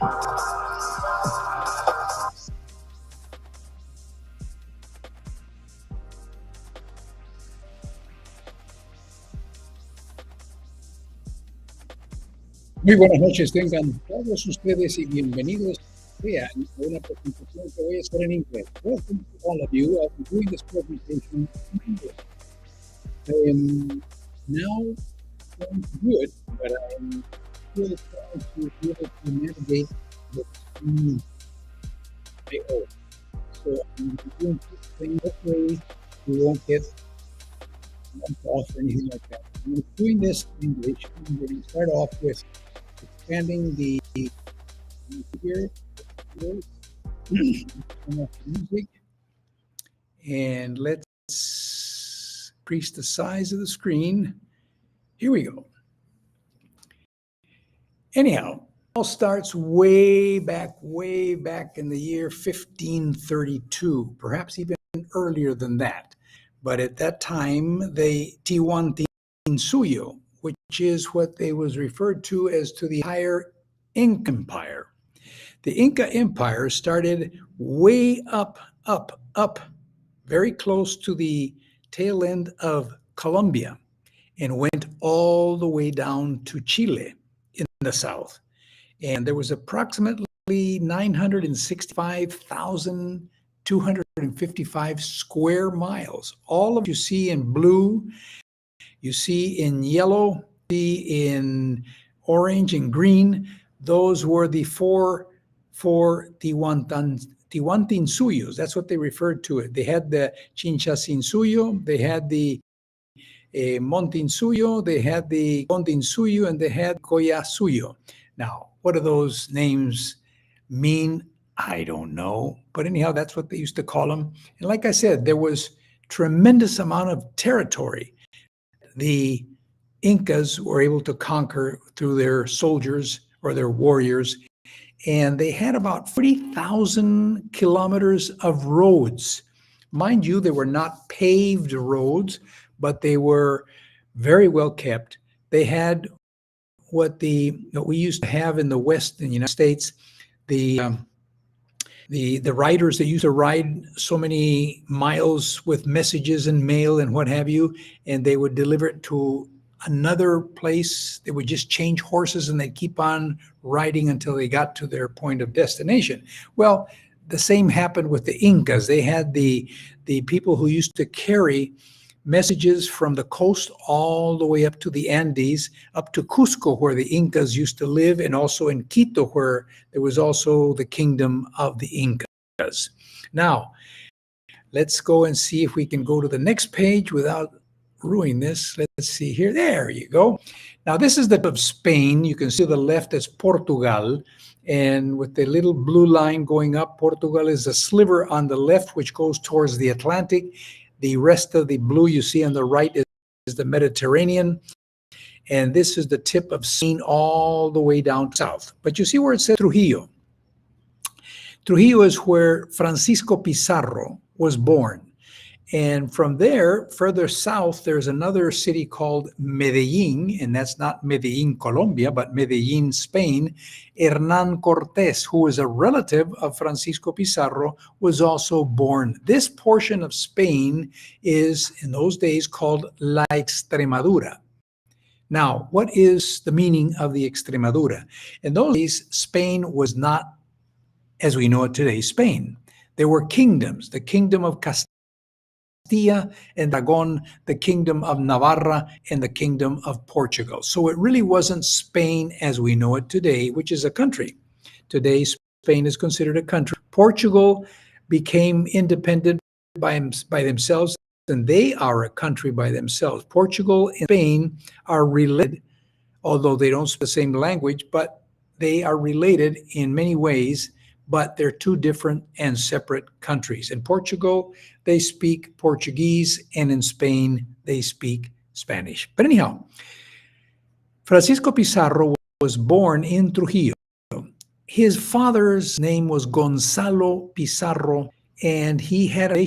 Muy buenas noches, tengan todos ustedes y bienvenidos sean a una presentación que voy a hacer en inglés. Welcome to all of you. I'll be doing this presentation in English. I am now going to do it, but I'm still trying to be able to navigate the screen I/O. So I'm doing this thing. Hopefully we won't get bumped off or anything like that. I'm doing this in English. I'm going to start off with expanding the here, music, and let's increase the size of the screen. Here we go. Anyhow, it all starts way back in the year 1532, perhaps even earlier than that. But at that time, the Tiwantinsuyo, which is what they was referred to as to the higher Inca Empire. The Inca Empire started way up, very close to the tail end of Colombia and went all the way down to Chile in the south. And there was approximately 965,255 square miles. All of you see in blue, you see in yellow, see in orange and green, those were the four Tiwantinsuyos. That's what they referred to it. They had the Chinchasinsuyo, they had the Montinsuyo, they had the Condinsuyo, and they had Collasuyo. Now, what do those names mean? I don't know. But anyhow, that's what they used to call them. And like I said, there was tremendous amount of territory the Incas were able to conquer through their soldiers or their warriors. And they had about 40,000 kilometers of roads. Mind you, they were not paved roads, but they were very well kept. They had what we used to have in the West in the United States, the riders that used to ride so many miles with messages and mail and what have you, and they would deliver it to another place. They would just change horses and they'd keep on riding until they got to their point of destination. Well, the same happened with the Incas. They had the people who used to carry messages from the coast all the way up to the Andes, up to Cusco, where the Incas used to live, and also in Quito, where there was also the kingdom of the Incas. Now, let's go and see if we can go to the next page without ruining this. Let's see here. There you go. Now, this is the of Spain. You can see the left is Portugal, and with the little blue line going up, Portugal is a sliver on the left, which goes towards the Atlantic. The rest of the blue you see on the right is the Mediterranean. And this is the tip of Spain all the way down south. But you see where it says Trujillo. Trujillo is where Francisco Pizarro was born. And from there, further south, there's another city called Medellin, and that's not Medellin, Colombia, but Medellin, Spain. Hernán Cortés, who was a relative of Francisco Pizarro, was also born. This portion of Spain is, in those days, called La Extremadura. Now, what is the meaning of the Extremadura? In those days, Spain was not, as we know it today, Spain. There were kingdoms, the kingdom of Castilla and Aragon, the kingdom of Navarra, and the kingdom of Portugal. So it really wasn't Spain as we know it today, which is a country. Today, Spain is considered a country. Portugal became independent by themselves, and they are a country by themselves. Portugal and Spain are related, although they don't speak the same language, but they are related in many ways. But they're two different and separate countries. In Portugal, they speak Portuguese, and in Spain, they speak Spanish. But anyhow, Francisco Pizarro was born in Trujillo. His father's name was Gonzalo Pizarro, and he had a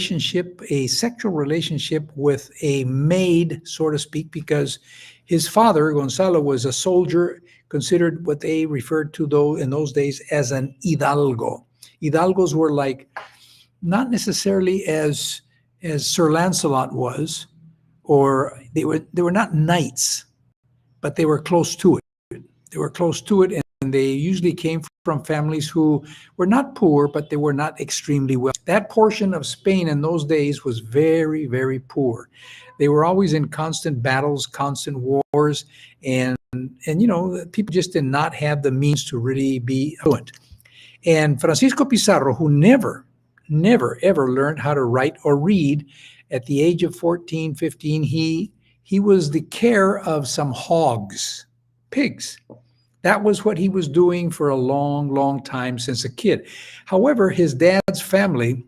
sexual relationship with a maid, so to speak, because his father, Gonzalo, was a soldier considered what they referred to though in those days as an hidalgo. Hidalgos were like not necessarily as Sir Lancelot was, or they were not knights, but they were close to it. They were close to it, and they usually came from families who were not poor, but they were not extremely well. That portion of Spain in those days was very, very poor. They were always in constant battles, constant wars, and people just did not have the means to really be fluent. And Francisco Pizarro, who never, ever learned how to write or read, at the age of 14, 15, he was the care of some hogs, pigs. That was what he was doing for a long, long time since a kid. However, his dad's family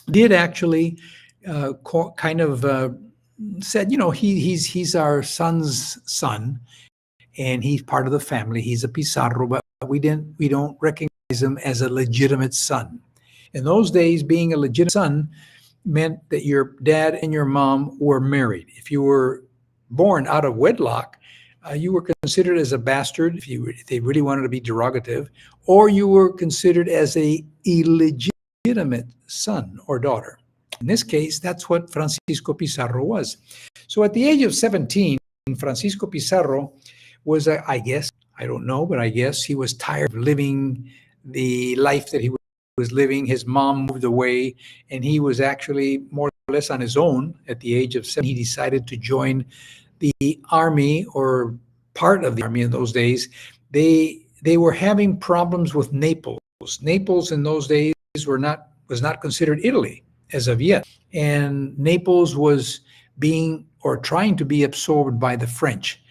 did actually said, he's our son's son, and he's part of the family. He's a Pizarro, but we don't recognize him as a legitimate son. In those days, being a legitimate son meant that your dad and your mom were married. If you were born out of wedlock, you were considered as a bastard, if they really wanted to be derogative, or you were considered as a illegitimate son or daughter. In this case, that's what Francisco Pizarro was. So at the age of 17, Francisco Pizarro was, I guess, I don't know, but I guess he was tired of living the life that he was living. His mom moved away, and he was actually more or less on his own. At the age of 17, he decided to join the army, or part of the army in those days. They were having problems with Naples. Naples in those days was not considered Italy as of yet, and Naples was being or trying to be absorbed by the French.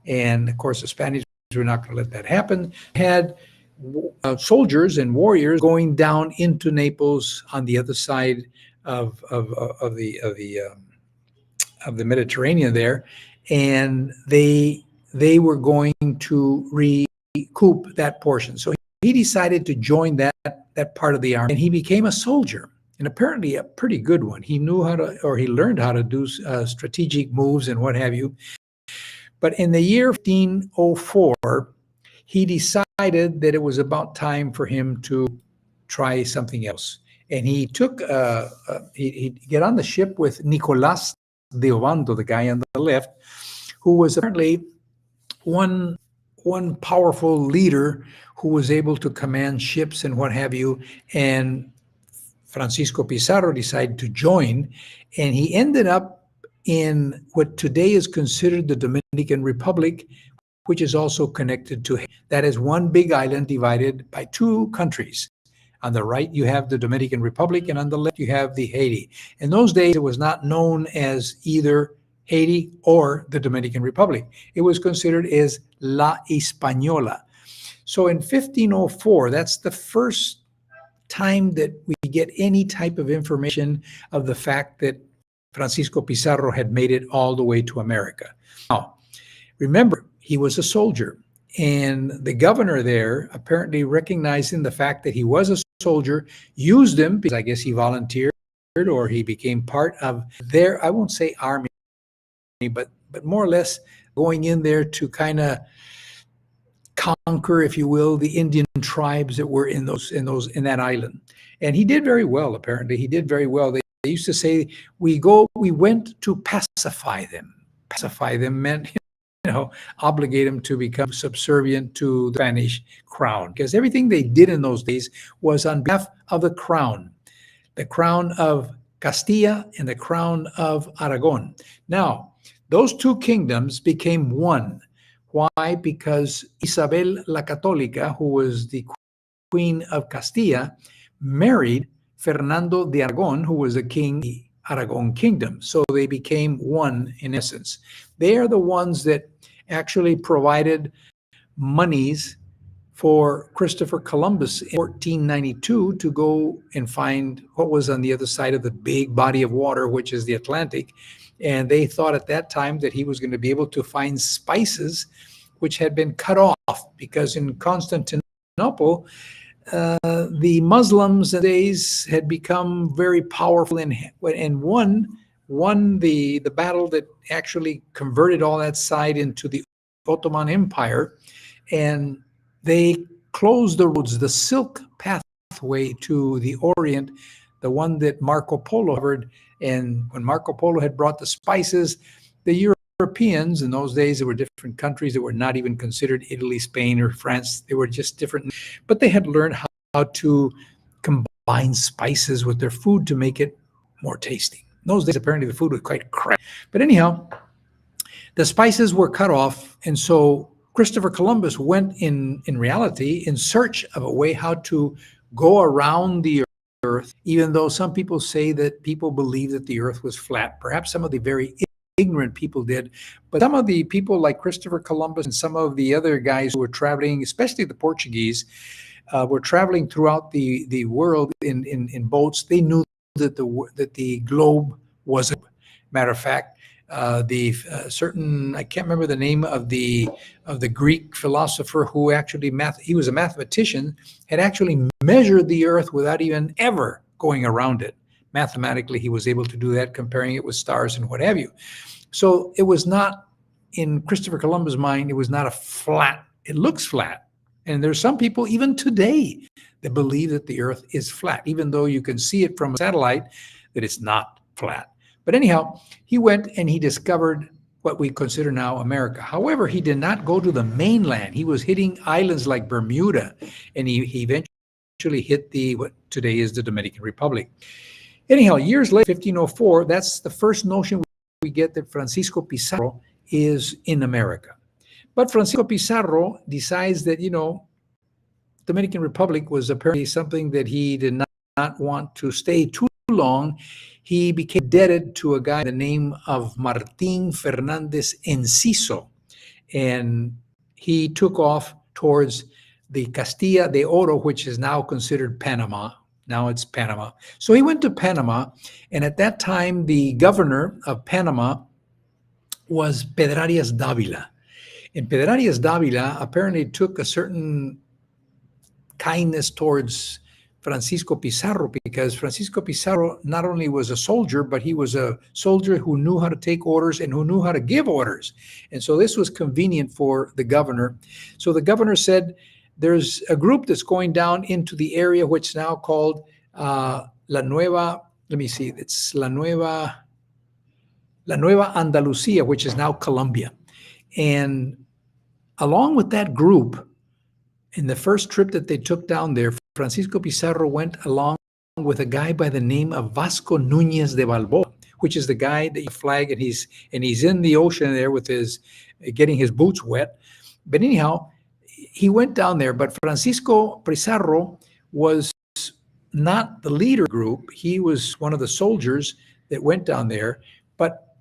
And of course, the Spanish were not going to let that happen. Had soldiers and warriors going down into Naples on the other side of the Mediterranean there, and they were going to recoup that portion. So he decided to join that part of the army, and he became a soldier, and apparently a pretty good one. He knew how to, or he learned how to do strategic moves and what have you. But in the year 1504, he decided that it was about time for him to try something else. And he took, he'd get on the ship with Nicolás de Obando, the guy on the left, who was apparently one powerful leader who was able to command ships and what have you. And Francisco Pizarro decided to join, and he ended up in what today is considered the Dominican Republic, which is also connected to Haiti. That is one big island divided by two countries. On the right, you have the Dominican Republic, and on the left, you have the Haiti. In those days, it was not known as either Haiti or the Dominican Republic. It was considered as La Hispaniola. So in 1504, that's the first time that we get any type of information of the fact that Francisco Pizarro had made it all the way to America. Now, remember, he was a soldier, and the governor there, apparently recognizing the fact that he was a soldier, used him because I guess he volunteered or he became part of their, I won't say army, but more or less going in there to kind of conquer, if you will, the Indian tribes that were in that island. And he did very well. Apparently, he did very well. They used to say, we went to pacify them. Pacify them meant, obligate them to become subservient to the Spanish crown, because everything they did in those days was on behalf of the crown of Castilla and the crown of Aragon. Now, those two kingdoms became one. Why? Because Isabel la Católica, who was the Queen of Castilla, married Fernando de Aragon, who was a king of the Aragon kingdom. So they became one in essence. They are the ones that actually provided monies for Christopher Columbus in 1492 to go and find what was on the other side of the big body of water, which is the Atlantic. And they thought at that time that he was going to be able to find spices which had been cut off, because in Constantinople, the Muslims in days had become very powerful and won the battle that actually converted all that side into the Ottoman Empire. and they closed the roads, the silk pathway to the Orient, the one that Marco Polo covered. And when Marco Polo had brought the spices, the Europeans, in those days, there were different countries that were not even considered Italy, Spain, or France. They were just different, but they had learned how to combine spices with their food to make it more tasty. In those days, apparently the food was quite crap. But anyhow, the spices were cut off, and so Christopher Columbus went in reality in search of a way how to go around the earth, even though some people say that people believe that the earth was flat. Perhaps some of the very ignorant people did, but some of the people like Christopher Columbus and some of the other guys who were traveling, especially the Portuguese, were traveling throughout the world in boats. They knew that the globe was a matter of fact. Certain, I can't remember the name of the Greek philosopher who actually he was a mathematician, had actually measured the earth without even ever going around it. Mathematically, he was able to do that, comparing it with stars and what have you. So it was not, in Christopher Columbus' mind, it was not a flat, it looks flat. And there's some people even today that believe that the earth is flat, even though you can see it from a satellite that it's not flat. But anyhow, he went and he discovered what we consider now America. However, he did not go to the mainland. He was hitting islands like Bermuda, and he eventually hit what today is the Dominican Republic. Anyhow, years later, 1504, that's the first notion we get that Francisco Pizarro is in America. But Francisco Pizarro decides that, Dominican Republic was apparently something that he did not want to stay too long. He became indebted to a guy by the name of Martín Fernández Enciso, and he took off towards the Castilla de Oro, which is now considered Panama. Now it's Panama. So he went to Panama, and at that time, the governor of Panama was Pedrarias Dávila. And Pedrarias Dávila apparently took a certain kindness towards Francisco Pizarro, because Francisco Pizarro not only was a soldier, but he was a soldier who knew how to take orders and who knew how to give orders. And so this was convenient for the governor. So the governor said, there's a group that's going down into the area which is now called La Nueva, it's La Nueva Andalucía, which is now Colombia. And along with that group, in the first trip that they took down there, Francisco Pizarro went along with a guy by the name of Vasco Núñez de Balboa, which is the guy that you flag, and he's in the ocean there with getting his boots wet. But anyhow, he went down there, but Francisco Pizarro was not the leader group. He was one of the soldiers that went down there, but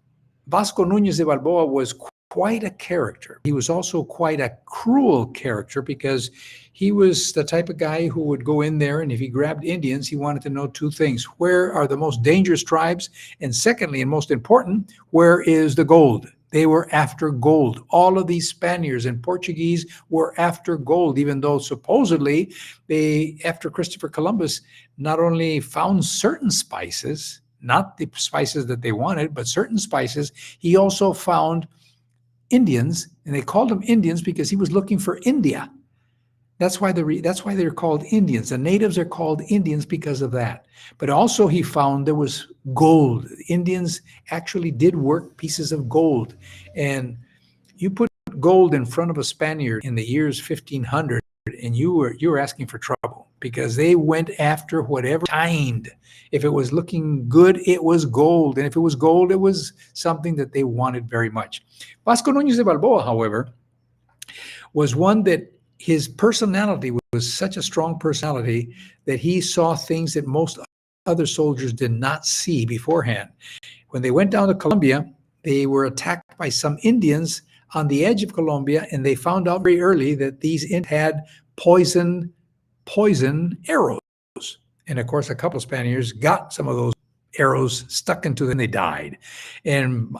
Vasco Núñez de Balboa was quite a character. He was also quite a cruel character, because he was the type of guy who would go in there, and if he grabbed Indians, he wanted to know two things: where are the most dangerous tribes? And secondly, and most important, where is the gold? They were after gold. All of these Spaniards and Portuguese were after gold, even though supposedly after Christopher Columbus, not only found certain spices, not the spices that they wanted, but certain spices, he also found Indians, and they called them Indians because he was looking for India. That's why they're called Indians. The natives are called Indians because of that. But also he found there was gold. Indians actually did work pieces of gold. And you put gold in front of a Spaniard in the years 1500, and you were asking for trouble, because they went after whatever shined. If it was looking good, it was gold. And if it was gold, it was something that they wanted very much. Vasco Núñez de Balboa, however, was one that his personality was such a strong personality that he saw things that most other soldiers did not see beforehand. When they went down to Colombia, they were attacked by some Indians on the edge of Colombia, and they found out very early that these Indians had poison arrows. And of course, a couple of Spaniards got some of those arrows stuck into them, and they died. And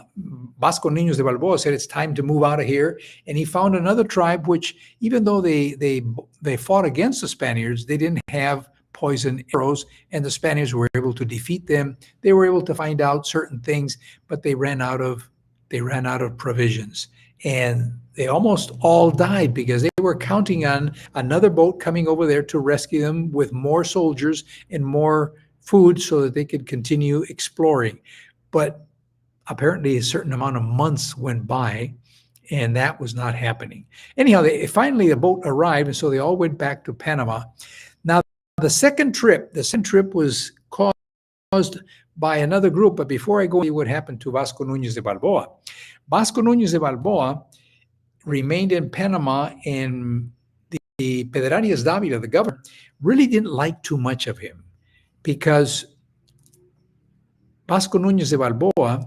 Vasco Núñez de Balboa said, it's time to move out of here. And he found another tribe, which, even though they fought against the Spaniards, they didn't have poison arrows, and the Spaniards were able to defeat them. They were able to find out certain things, but they ran out of provisions. And they almost all died because they were counting on another boat coming over there to rescue them with more soldiers and more food so that they could continue exploring. But apparently a certain amount of months went by and that was not happening. Anyhow, finally the boat arrived, and so they all went back to Panama. Now, the second trip was caused by another group, but before I go into what happened to Vasco Núñez de Balboa, Vasco Núñez de Balboa remained in Panama, and the Pedro Arias Dávila, the governor, really didn't like too much of him because Vasco Núñez de Balboa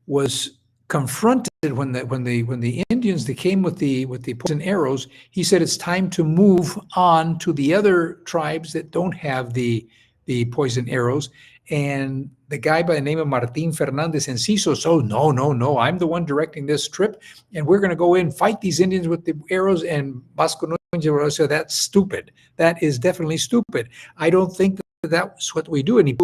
was confronted when the Indians that came with the poison arrows. He said it's time to move on to the other tribes that don't have the poison arrows. And the guy by the name of Martín Fernández Enciso, so no, I'm the one directing this trip, and we're going to go in and fight these Indians with the arrows. And Vasco Núñez said, that's stupid. That is definitely stupid. I don't think that's what we do. And he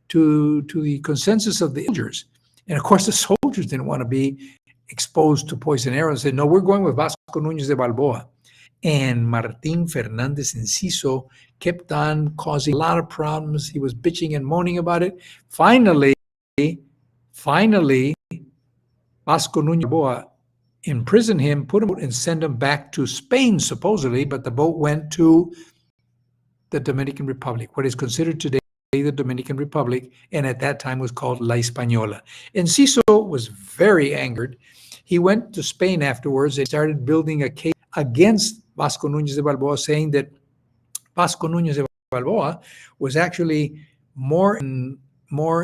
to the consensus of the soldiers. And of course, the soldiers didn't want to be exposed to poison arrows. They said, no, we're going with Vasco Núñez de Balboa. And Martín Fernández Enciso kept on causing a lot of problems. He was bitching and moaning about it. Finally, Vasco Núñez de Balboa imprisoned him, put him out, and sent him back to Spain, supposedly, but the boat went to the Dominican Republic, what is considered today the Dominican Republic, and at that time was called La Española. Enciso was very angered. He went to Spain afterwards and started building a case against Vasco Núñez de Balboa, saying that Vasco Núñez de Balboa was actually more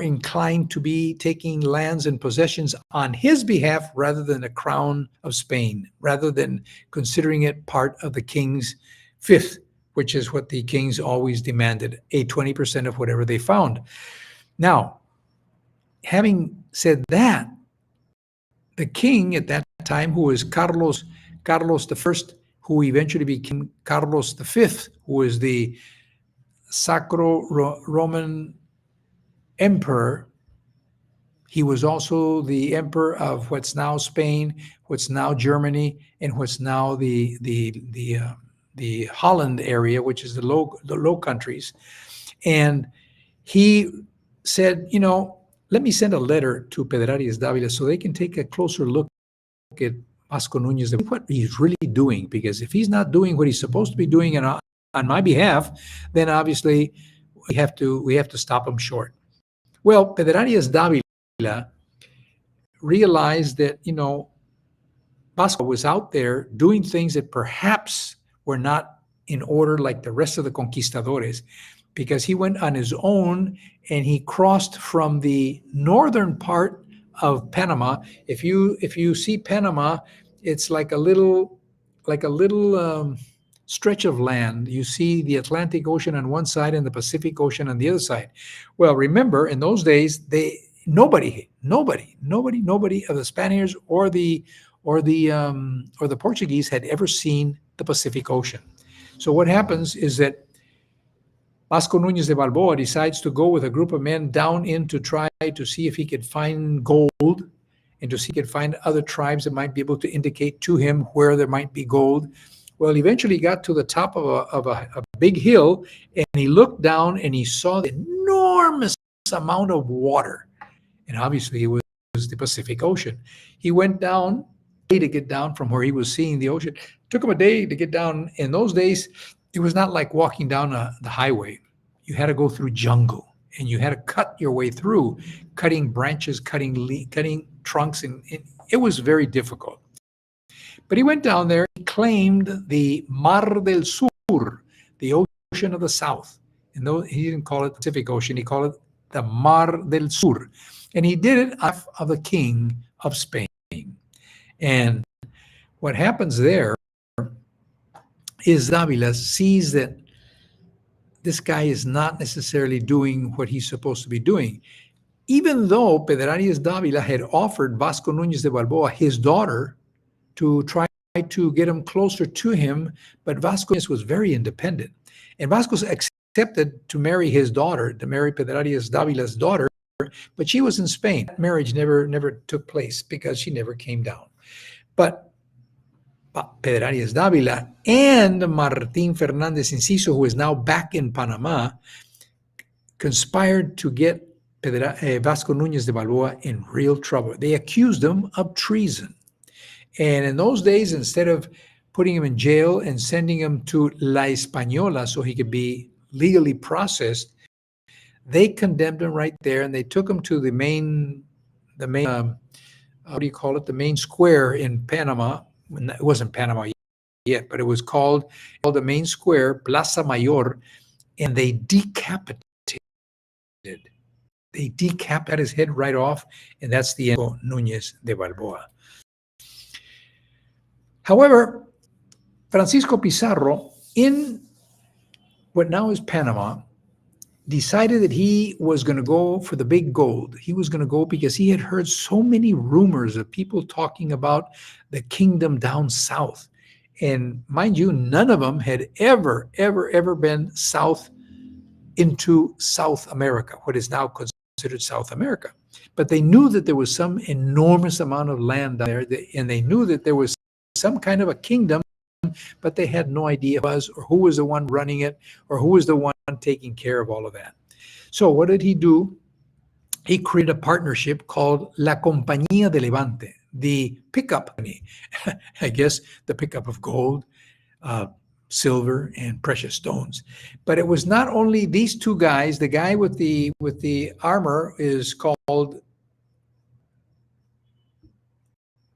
inclined to be taking lands and possessions on his behalf rather than the crown of Spain, rather than considering it part of the king's fifth, which is what the kings always demanded, a 20% of whatever they found. Now, having said that, the king at that time, who was Carlos I, who eventually became Carlos V, who was the Sacro Roman Emperor, he was also the emperor of what's now Spain, what's now Germany, and what's now the Holland area, which is the Low Countries. And he said, let me send a letter to Pedro Arias Dávila so they can take a closer look at Vasco Núñez, what he's really doing. Because if he's not doing what he's supposed to be doing on my behalf, then obviously we have to stop him short. Well, Pedro Arias Dávila realized that, Vasco was out there doing things that perhaps were not in order like the rest of the conquistadores, because he went on his own and he crossed from the northern part of Panama. If you see Panama, it's like a little stretch of land. You see the Atlantic Ocean on one side and the Pacific Ocean on the other side. Well, remember, in those days, nobody of the Spaniards or the Portuguese had ever seen the Pacific Ocean. So what happens is that Vasco Núñez de Balboa decides to go with a group of men down in to try to see if he could find gold and to see if he could find other tribes that might be able to indicate to him where there might be gold. Well, eventually he got to the top of a big hill, and he looked down and he saw the enormous amount of water. And obviously it was the Pacific Ocean. He went down to get down from where he was seeing the ocean. It took him a day to get down. In those days, it was not like walking down the highway. You had to go through jungle, and you had to cut your way through, cutting branches, cutting trunks, and it was very difficult. But he went down there. He claimed the Mar del Sur, the ocean of the south. And though he didn't call it the Pacific Ocean, he called it the Mar del Sur. And he did it off of the king of Spain. And what happens there is Dávila sees that this guy is not necessarily doing what he's supposed to be doing. Even though Pedro Arias Dávila had offered Vasco Núñez de Balboa his daughter to try to get him closer to him, but Vasco was very independent. And Vasco accepted to marry his daughter, to marry Pedro Arias Dávila's daughter, but she was in Spain. That marriage never took place because she never came down. But Pedro Arias Dávila and Martín Fernández Enciso, who is now back in Panama, conspired to get Vasco Núñez de Balboa in real trouble. They accused him of treason. And in those days, instead of putting him in jail and sending him to La Española so he could be legally processed, they condemned him right there, and they took him to the main what do you call it? The main square in Panama. It wasn't Panama yet, but it was called the main square, Plaza Mayor, and they decapitated. They decapitated his head right off, and that's the end of Núñez de Balboa. However, Francisco Pizarro, in what now is Panama, decided that he was going to go for the big gold. He was going to go because he had heard so many rumors of people talking about the kingdom down south. And mind you, none of them had ever been south into South America, what is now considered South America. But they knew that there was some enormous amount of land down there, and they knew that there was some kind of a kingdom, but they had no idea who was the one running it, or who was the one taking care of all of that. So what did he do? He created a partnership called La Compañía de Levante, the pickup company. I guess the pickup of gold, silver, and precious stones. But it was not only these two guys. The guy with the armor is called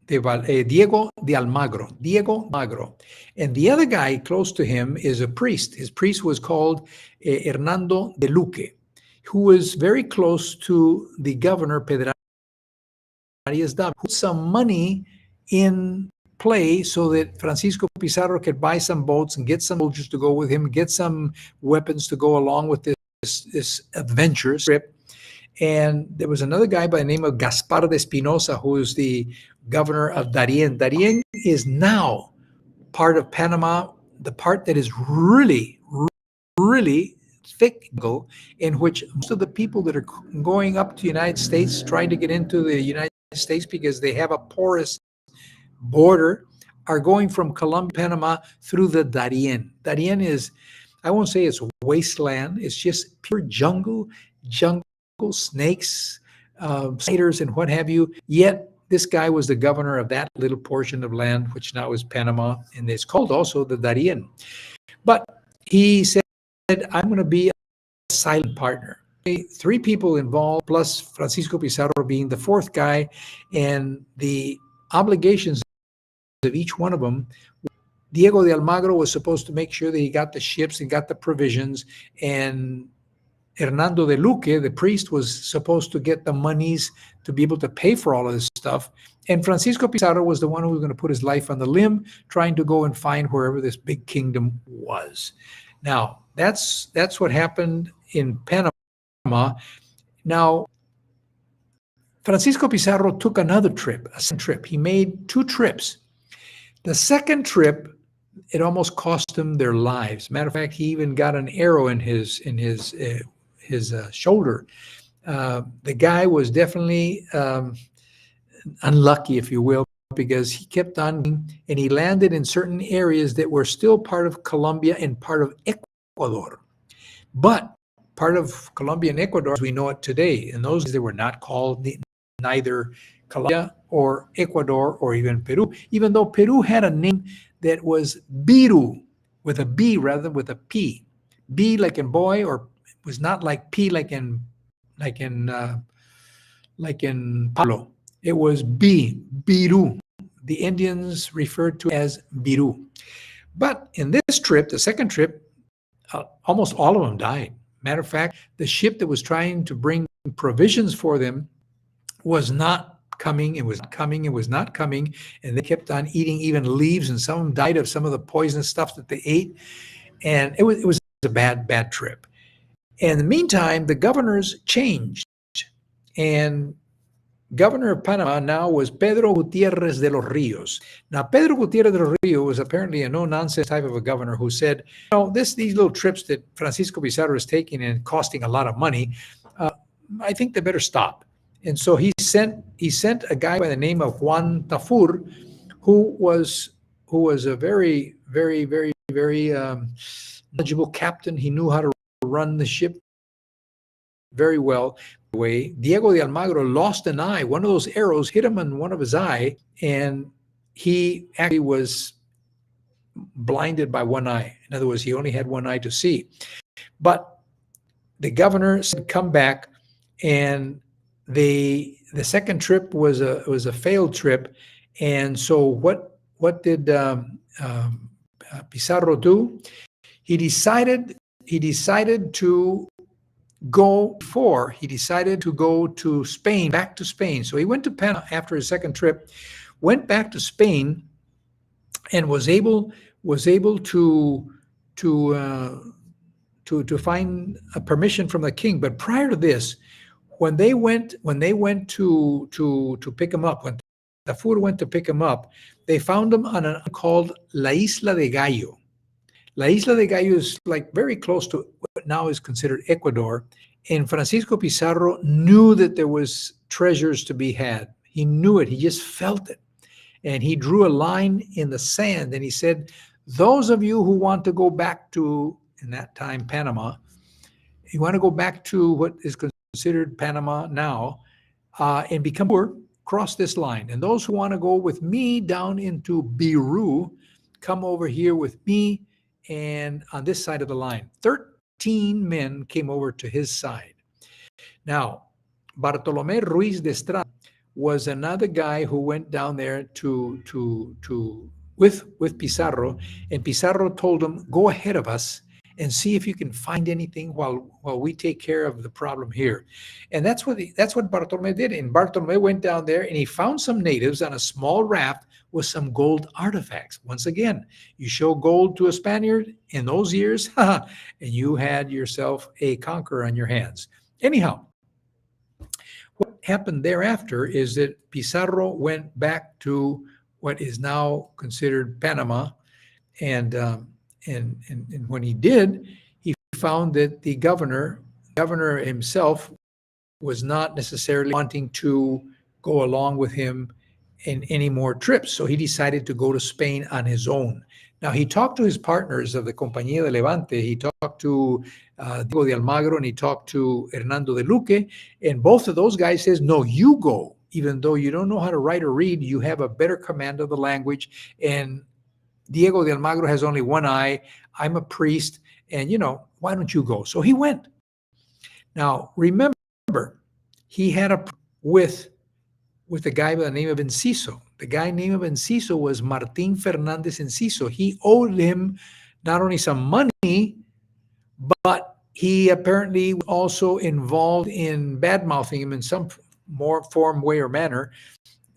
Diego de Almagro. Diego Almagro. And the other guy close to him is a priest. His priest was called Hernando de Luque, who was very close to the governor, Pedro Arias Dávila, who put some money in play so that Francisco Pizarro could buy some boats and get some soldiers to go with him, get some weapons to go along with this adventure trip. And there was another guy by the name of Gaspar de Espinosa, who is the governor of Darien. Darien is now part of Panama, the part that is really thick, in which most of the people that are going up to the United States, trying to get into the United States because they have a porous border, are going from Colombia, Panama, through the Darien. Darien is, I won't say it's wasteland, it's just pure jungle, snakes, spiders, and what have you. Yet this guy was the governor of that little portion of land, which now is Panama, and it's called also the Darien. But he said, I'm going to be a silent partner. 3 people involved, plus Francisco Pizarro being the 4th guy, and the obligations of each one of them. Diego de Almagro was supposed to make sure that he got the ships and got the provisions, and Hernando de Luque, the priest, was supposed to get the monies to be able to pay for all of this stuff. And Francisco Pizarro was the one who was going to put his life on the limb, trying to go and find wherever this big kingdom was. Now, that's what happened in Panama. Now, Francisco Pizarro took another trip, a second trip. He made 2 trips. The second trip, it almost cost them their lives. Matter of fact, he even got an arrow in his shoulder. The guy was definitely unlucky, if you will, because he kept on, and he landed in certain areas that were still part of Colombia and part of Ecuador. But part of Colombia and Ecuador as we know it today. In those days, they were not called neither Colombia or Ecuador or even Peru, even though Peru had a name that was Biru, with a B rather than with a P. B like in boy, or was not like P like in Pablo. It was B, Biru. The Indians referred to as Biru. But in this trip, the second trip, almost all of them died. Matter of fact, the ship that was trying to bring provisions for them was not coming. It was not coming, and they kept on eating even leaves, and some of them died of some of the poisonous stuff that they ate. And it was a bad trip. And in the meantime, the governors changed, and governor of Panama now was Pedro Gutierrez de los Rios. Now, Pedro Gutierrez de los Rios was apparently a no-nonsense type of a governor who said, these little trips that Francisco Pizarro is taking and costing a lot of money, I think they better stop. And so he sent a guy by the name of Juan Tafur, who was a very, very, very, very knowledgeable captain. He knew how to run the ship very well. Way Diego de Almagro lost an eye. One of those arrows hit him in one of his eye, and he actually was blinded by one eye. In other words, he only had one eye to see. But the governor said, "Come back," and the second trip was a failed trip. And so what did Pizarro do? He decided to go to Spain, back to Spain. So he went to Panama after his second trip, went back to Spain, and was able to find a permission from the king. But prior to this, when they went to pick him up, when Tafur went to pick him up, they found him on a called La Isla de Gallo. La Isla de Gallo is like very close to what now is considered Ecuador. And Francisco Pizarro knew that there was treasures to be had. He knew it. He just felt it. And he drew a line in the sand and he said, those of you who want to go back to, in that time, Panama, you want to go back to what is considered Panama now and become poor, cross this line. And those who want to go with me down into PERU, come over here with me and on this side of the line. 13 men came over to his side. Now, Bartolomé Ruiz de Estrada was another guy who went down there with Pizarro, and Pizarro told him, go ahead of us and see if you can find anything while we take care of the problem here. And that's what Bartolomé did. And Bartolomé went down there and he found some natives on a small raft with some gold artifacts. Once again, you show gold to a Spaniard in those years, and you had yourself a conqueror on your hands. Anyhow, what happened thereafter is that Pizarro went back to what is now considered Panama, and when he did, he found that the governor himself was not necessarily wanting to go along with him in any more trips. So he decided to go to Spain on his own. Now, he talked to his partners of the Compañía de Levante. He talked to Diego de Almagro and he talked to Hernando de Luque. And both of those guys says, no, you go. Even though you don't know how to write or read, you have a better command of the language. And Diego de Almagro has only one eye. I'm a priest. And, why don't you go? So he went. Now, remember, he had a with a guy by the name of Enciso. The guy named Enciso was Martín Fernández Enciso. He owed him not only some money, but he apparently was also involved in bad-mouthing him in some more form, way, or manner,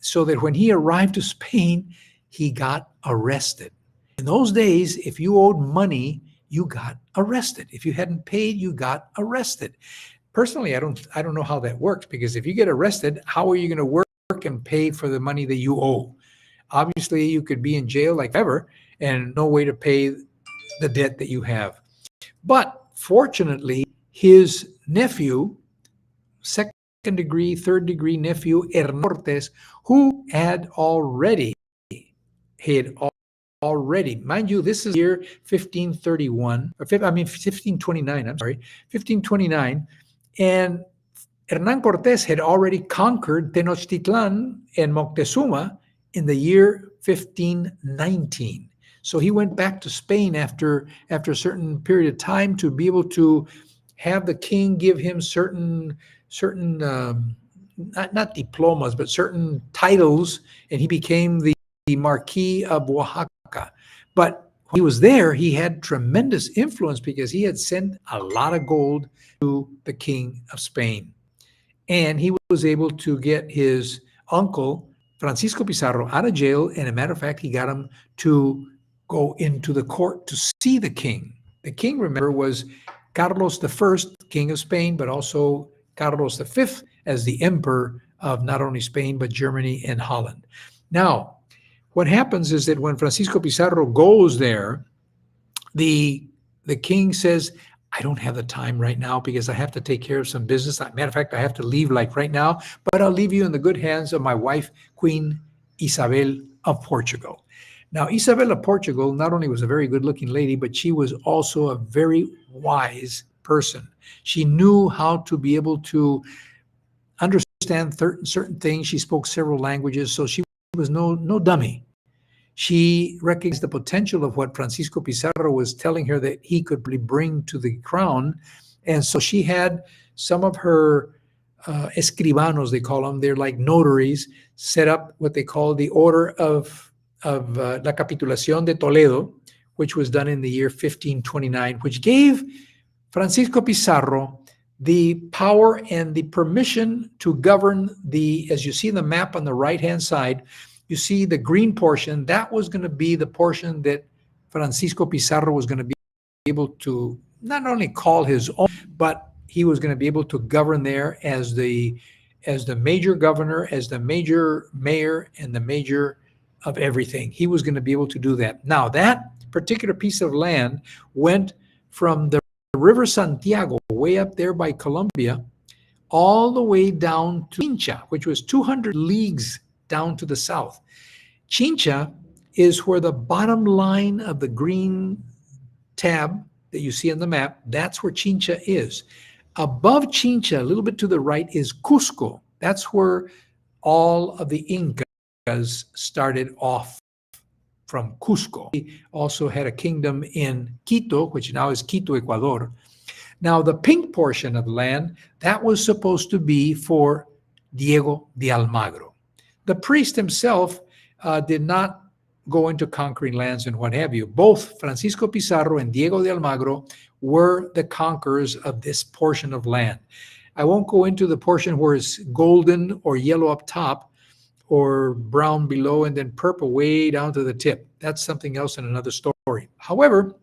so that when he arrived to Spain, he got arrested. In those days, if you owed money, you got arrested. If you hadn't paid, you got arrested. Personally, I don't know how that works, because if you get arrested, how are you going to work and pay for the money that you owe? Obviously, you could be in jail like ever and no way to pay the debt that you have. But fortunately, his nephew, second degree, third degree nephew, Hernando Cortés, who had already, mind you, this is year 1531, 1529, 1529, and Hernán Cortés had already conquered Tenochtitlan and Moctezuma in the year 1519. So he went back to Spain after a certain period of time to be able to have the king give him certain not diplomas, but certain titles, and he became the Marquis of Oaxaca. But when he was there, he had tremendous influence because he had sent a lot of gold to the king of Spain. And he was able to get his uncle, Francisco Pizarro, out of jail. And as a matter of fact, he got him to go into the court to see the king. The king, remember, was Carlos I, king of Spain, but also Carlos V as the emperor of not only Spain, but Germany and Holland. Now, what happens is that when Francisco Pizarro goes there, the king says, I don't have the time right now because I have to take care of some business. Matter of fact, I have to leave like right now, but I'll leave you in the good hands of my wife, Queen Isabel of Portugal. Now, Isabel of Portugal not only was a very good looking lady, but she was also a very wise person. She knew how to be able to understand certain things. She spoke several languages, so she was no dummy. She recognized the potential of what Francisco Pizarro was telling her that he could bring to the crown. And so she had some of her escribanos, they call them, they're like notaries, set up what they call the Order of La Capitulación de Toledo, which was done in the year 1529, which gave Francisco Pizarro the power and the permission to govern as you see the map on the right-hand side, you see the green portion, that was going to be the portion that Francisco Pizarro was going to be able to not only call his own, but he was going to be able to govern there as the major governor, as the major mayor, and the major of everything. He was going to be able to do that. Now, that particular piece of land went from the River Santiago, way up there by Colombia, all the way down to Chincha, which was 200 leagues down to the south. Chincha is where the bottom line of the green tab that you see on the map, that's where Chincha is. Above Chincha, a little bit to the right, is Cusco. That's where all of the Incas started off from Cusco. He also had a kingdom in Quito, which now is Quito, Ecuador. Now, the pink portion of land, that was supposed to be for Diego de Almagro. The priest himself did not go into conquering lands and what have you. Both Francisco Pizarro and Diego de Almagro were the conquerors of this portion of land. I won't go into the portion where it's golden or yellow up top or brown below and then purple way down to the tip. That's something else in another story. However,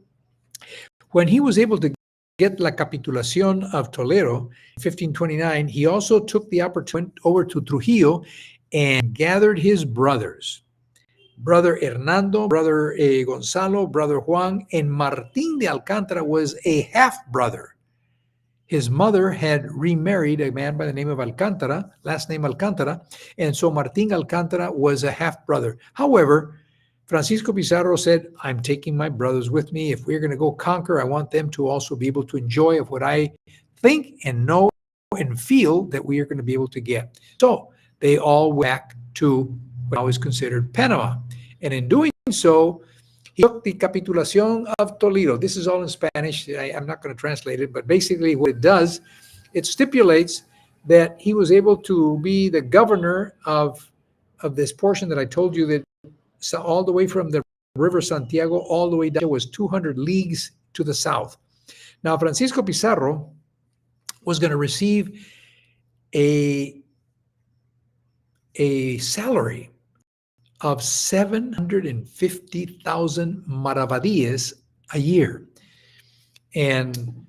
when he was able to get La Capitulación of Toledo in 1529, he also took the opportunity over to Trujillo and gathered his brothers. Brother Hernando, brother Gonzalo, brother Juan, and Martín de Alcántara was a half-brother. His mother had remarried a man by the name of Alcántara, last name Alcántara, and so Martín Alcántara was a half-brother. However, Francisco Pizarro said, I'm taking my brothers with me. If we're going to go conquer, I want them to also be able to enjoy of what I think and know and feel that we are going to be able to get. So they all went back to what now is considered Panama. And in doing so, he took the Capitulación of Toledo. This is all in Spanish. I'm not going to translate it, but basically what it does, it stipulates that he was able to be the governor of this portion that I told you that all the way from the River Santiago all the way down was 200 leagues to the south. Now, Francisco Pizarro was going to receive a salary of 750,000 maravedíes a year. And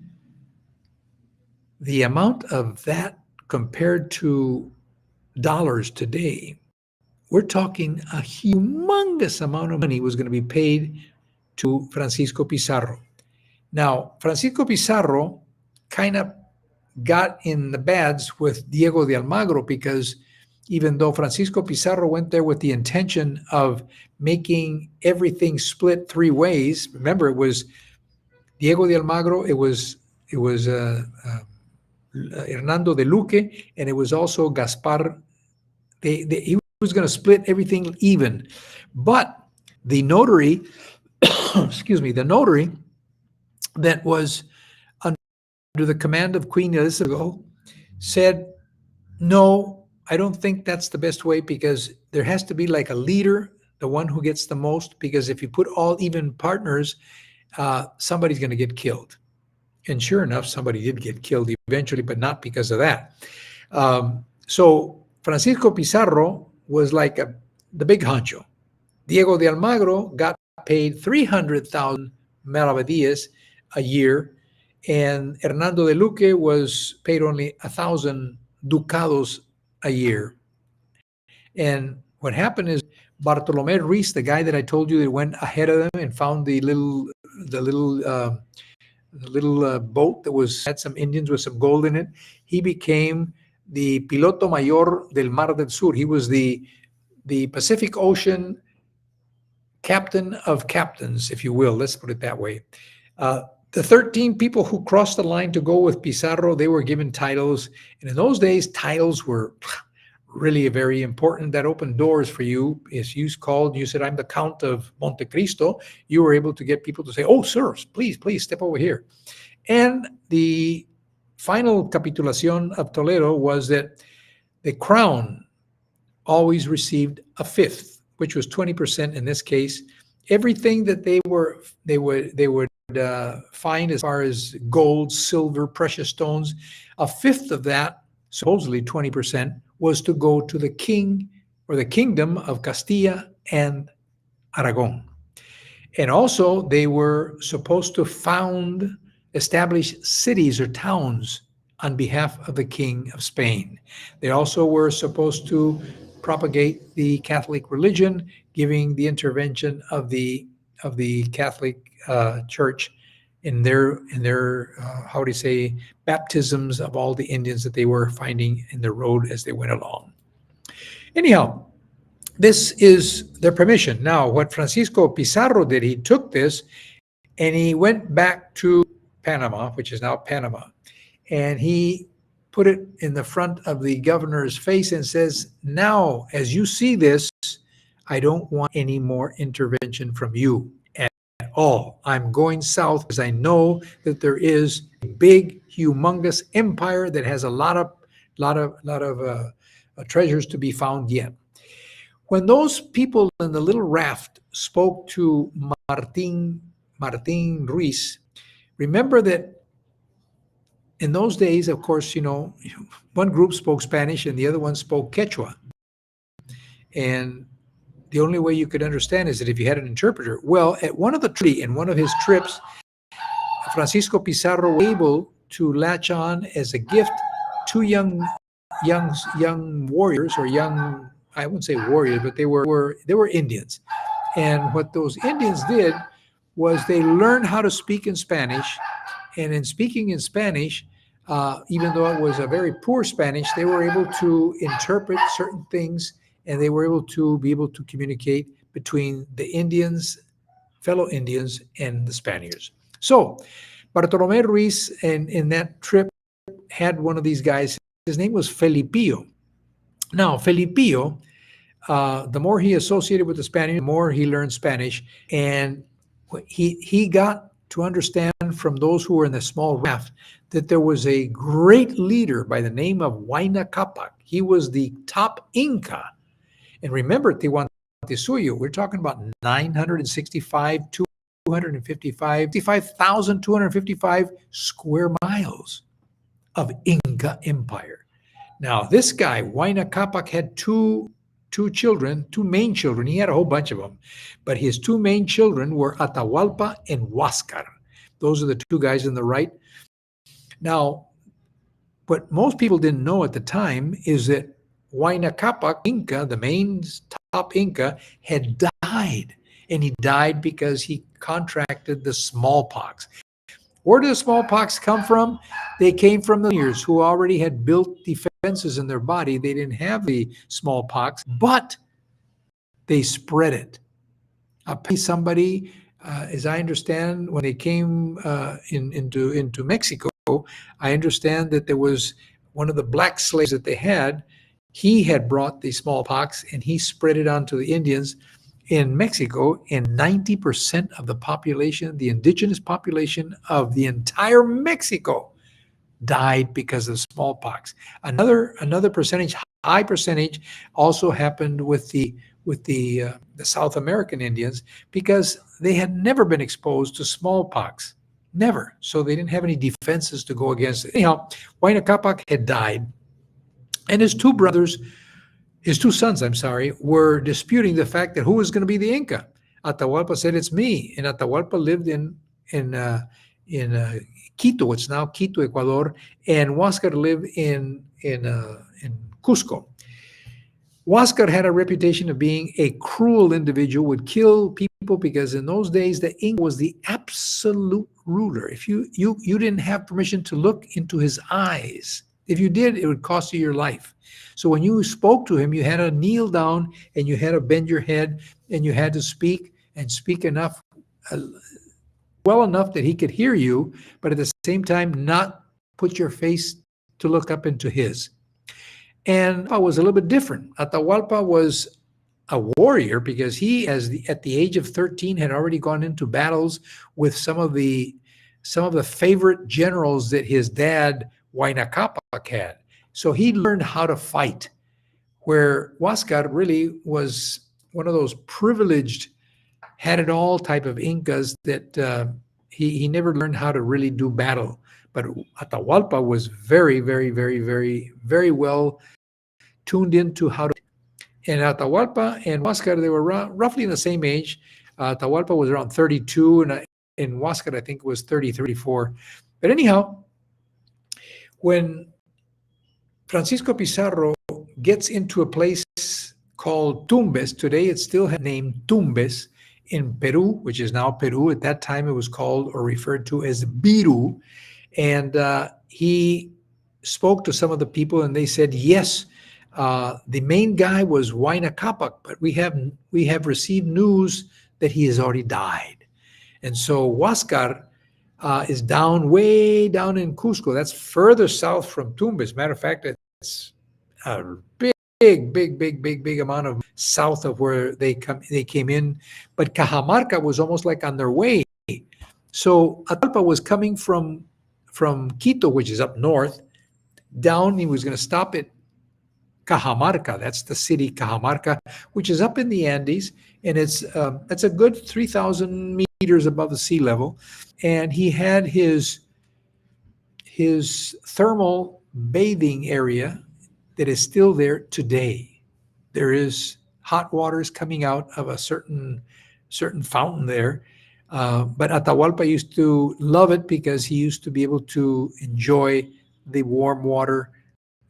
the amount of that compared to dollars today, we're talking a humongous amount of money was going to be paid to Francisco Pizarro. Now, Francisco Pizarro kind of got in the bads with Diego de Almagro because even though Francisco Pizarro went there with the intention of making everything split three ways, remember it was Diego de Almagro, it was Hernando de Luque, and it was also Gaspar. He was going to split everything even. But the notary, the notary that was under the command of Queen Elizabeth said, no, I don't think that's the best way because there has to be like a leader, the one who gets the most, because if you put all even partners, somebody's going to get killed. And sure enough, somebody did get killed eventually, but not because of that. So Francisco Pizarro was like the big honcho. Diego de Almagro got paid 300,000 maravedíes a year, and Hernando de Luque was paid only 1,000 ducados a year. And what happened is Bartolomé Ruiz, the guy that I told you that went ahead of them and found the little the little boat that had some Indians with some gold in it. He became the Piloto Mayor del Mar del Sur. He was the Pacific Ocean captain of captains, if you will. Let's put it that way. The 13 people who crossed the line to go with Pizarro, they were given titles. And in those days, titles were really very important. That opened doors for you. If you said, I'm the Count of Montecristo, you were able to get people to say, oh, sir, please step over here. And the final capitulación of Toledo was that the crown always received a fifth, which was 20% in this case. Everything that they would find as far as gold, silver, precious stones, a fifth of that, supposedly 20%, was to go to the king or the kingdom of Castilla and Aragon. And also they were supposed to establish cities or towns on behalf of the King of Spain. They also were supposed to propagate the Catholic religion, giving the intervention of the Catholic Church in their baptisms of all the Indians that they were finding in the road as they went along. Anyhow, this is their permission. Now, what Francisco Pizarro did, he took this and he went back to Panama, which is now Panama, and he put it in the front of the governor's face and says, now, as you see this, I don't want any more intervention from you at all. I'm going south because I know that there is a big, humongous empire that has a lot of treasures to be found yet. When those people in the little raft spoke to Martin Ruiz, remember that in those days, of course, one group spoke Spanish and the other one spoke Quechua. And the only way you could understand is that if you had an interpreter. Well, at one of his trips, Francisco Pizarro was able to latch on as a gift two young warriors, or young, I wouldn't say warriors, but they were Indians. And what those Indians did was they learned how to speak in Spanish. And in speaking in Spanish, even though it was a very poor Spanish, they were able to interpret certain things, and they were able to communicate between the Indians, fellow Indians, and the Spaniards. So Bartolomé Ruiz, in that trip, had one of these guys. His name was Felipillo. Now, Felipillo, the more he associated with the Spaniards, the more he learned Spanish, and he got to understand from those who were in the small raft that there was a great leader by the name of Huayna Capac. He was the top Inca. And remember, Tiwantisuyo, we're talking about 65,255 square miles of Inca Empire. Now, this guy, Huayna Capac, had two main children. He had a whole bunch of them, but his two main children were Atahualpa and Huáscar. Those are the two guys on the right. Now, what most people didn't know at the time is that Huayna Capac, Inca, the main top Inca, had died, and he died because he contracted the smallpox. Where did the smallpox come from? They came from the Spaniards, who already had built defenses in their body. They didn't have the smallpox, but they spread it. Somebody, as I understand, when they came into Mexico, I understand that there was one of the black slaves that they had. He had brought the smallpox and he spread it onto the Indians in Mexico, and 90% of the population, the indigenous population of the entire Mexico, died because of smallpox. Another percentage, high percentage, also happened with the South American Indians, because they had never been exposed to smallpox, never. So they didn't have any defenses to go against it. Anyhow, Huayna Capac had died, and his two sons, were disputing the fact that who was going to be the Inca. Atahualpa said, it's me. And Atahualpa lived in Quito, it's now Quito, Ecuador, and Huáscar lived in Cusco. Huáscar had a reputation of being a cruel individual, would kill people because in those days the Inca was the absolute ruler. If you didn't have permission to look into his eyes. If you did, it would cost you your life. So when you spoke to him, you had to kneel down and you had to bend your head and you had to speak and speak enough, uh, well enough that he could hear you, but at the same time not put your face to look up into his. And Atahualpa was a little bit different. Atahualpa was a warrior because he, at the age of 13, had already gone into battles with some of the favorite generals that his dad Huayna Capac had. So he learned how to fight. Where Huáscar really was one of those privileged, had it all type of Incas that he never learned how to really do battle. But Atahualpa was very, very, very, very, very well tuned into how to. And Atahualpa and Huáscar, they were roughly in the same age. Atahualpa was around 32, and Huáscar, I think, was 30, 34. But anyhow, when Francisco Pizarro gets into a place called Tumbes, today it's still named Tumbes, in Peru, which is now Peru. At that time, it was called or referred to as Biru. And he spoke to some of the people, and they said, yes, the main guy was Huayna Capac, but we have received news that he has already died. And so Huáscar is way down in Cusco. That's further south from Tumbes. Matter of fact, it's a big amount of south of where they came in. But Cajamarca was almost like on their way. So Atahualpa was coming from Quito, which is up north, down. He was going to stop at Cajamarca. That's the city Cajamarca, which is up in the Andes, and it's a good 3,000 meters above the sea level. And he had his thermal bathing area that is still there today. There is hot waters coming out of a certain fountain there. But Atahualpa used to love it because he used to be able to enjoy the warm water.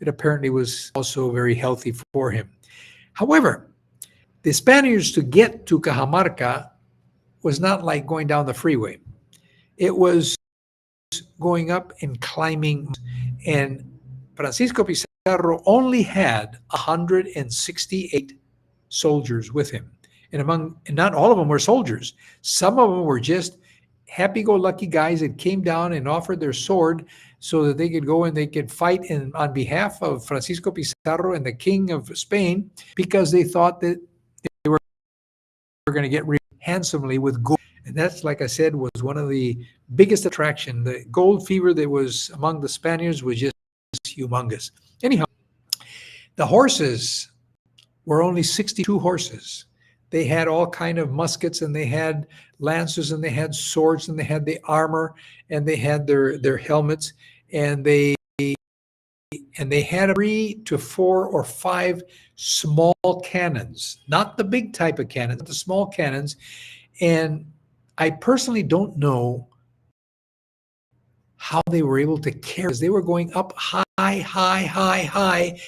It apparently was also very healthy for him. However, the Spaniards, to get to Cajamarca, was not like going down the freeway. It was going up and climbing. And Francisco Pizarro only had 168 soldiers with him. And not all of them were soldiers. Some of them were just happy-go-lucky guys that came down and offered their sword so that they could go and they could fight on behalf of Francisco Pizarro and the King of Spain, because they thought that they were going to get handsomely with gold. And that's, like I said, was one of the biggest attraction. The gold fever that was among the Spaniards was just humongous. Anyhow, the horses were only 62 horses. They had all kind of muskets, and they had lances, and they had swords, and they had the armor, and they had their helmets, and they had 3 to 4 or 5 small cannons, not the big type of cannons, but the small cannons. And I personally don't know how they were able to carry, because they were going up high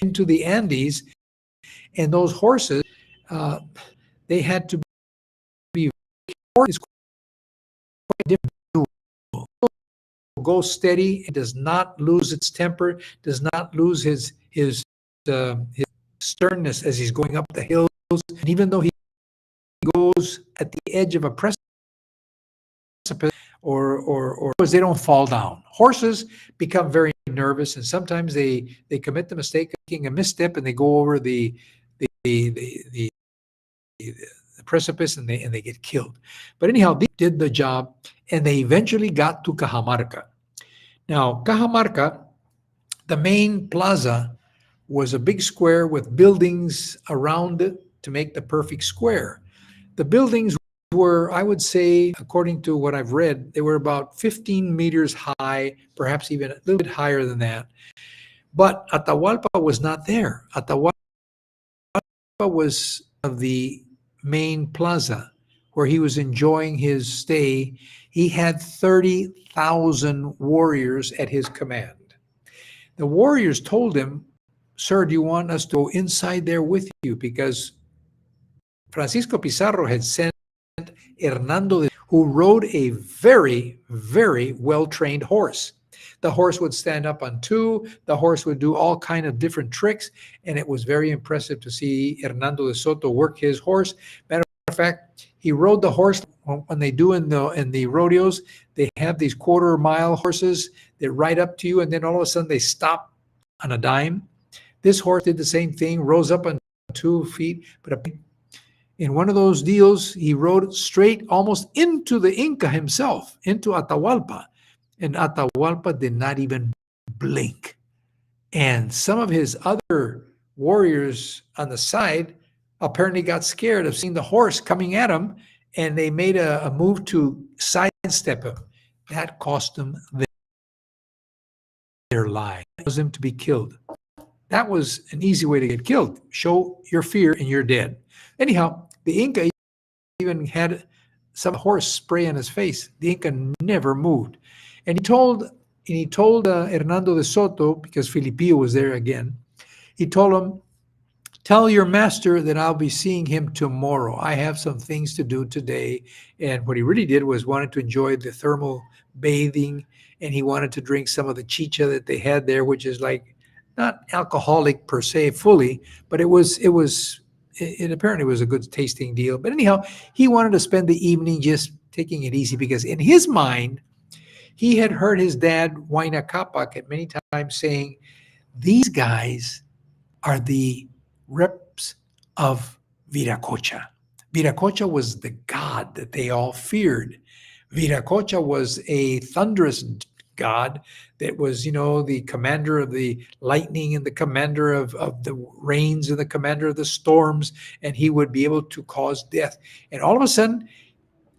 into the Andes, and those horses, they had to be quite different. Go steady. It does not lose its temper. Does not lose his sternness as he's going up the hills. And even though he goes at the edge of a precipice, or they don't fall down. Horses become very nervous, and sometimes they commit the mistake of making a misstep, and they go over the precipice, and they get killed. But anyhow, they did the job, and they eventually got to Cajamarca. Now, Cajamarca, the main plaza, was a big square with buildings around it to make the perfect square. The buildings were, I would say, according to what I've read, they were about 15 meters high, perhaps even a little bit higher than that. But Atahualpa was not there. Atahualpa was of the main plaza where he was enjoying his stay. He had 30,000 warriors at his command. The warriors told him sir, do you want us to go inside there with you? Because Francisco Pizarro had sent Hernando, who rode a very, very well-trained horse. The horse would stand up on two. The horse would do all kind of different tricks, and it was very impressive to see Hernando de Soto work his horse. Matter of fact, he rode the horse when they do in the rodeos. They have these quarter-mile horses that ride up to you, and then all of a sudden they stop on a dime. This horse did the same thing, rose up on 2 feet, but in one of those deals, he rode straight almost into the Inca himself, into Atahualpa. And Atahualpa did not even blink. And some of his other warriors on the side apparently got scared of seeing the horse coming at him, and they made a move to sidestep him. That cost them their life. It caused them to be killed. That was an easy way to get killed. Show your fear and you're dead. Anyhow, the Inca even had some horse spray on his face. The Inca never moved. And he told Hernando de Soto, because Filipillo was there again, he told him, tell your master that I'll be seeing him tomorrow. I have some things to do today. And what he really did was wanted to enjoy the thermal bathing, and he wanted to drink some of the chicha that they had there, which is like not alcoholic per se fully, but it apparently was a good tasting deal. But anyhow, he wanted to spend the evening just taking it easy, because in his mind, he had heard his dad, Huayna Capac, at many times saying, these guys are the reps of Viracocha. Viracocha was the god that they all feared. Viracocha was a thunderous god that was, the commander of the lightning and the commander of the rains and the commander of the storms, and he would be able to cause death. And all of a sudden,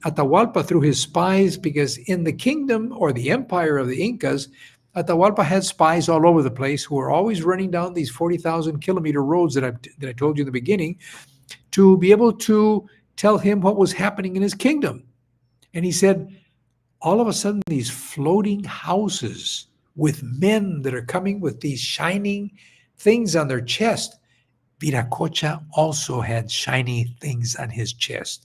Atahualpa, through his spies, because in the kingdom or the empire of the Incas, Atahualpa had spies all over the place who were always running down these 40,000 kilometer roads that I told you in the beginning, to be able to tell him what was happening in his kingdom. And he said, all of a sudden, these floating houses with men that are coming with these shining things on their chest. Viracocha also had shiny things on his chest.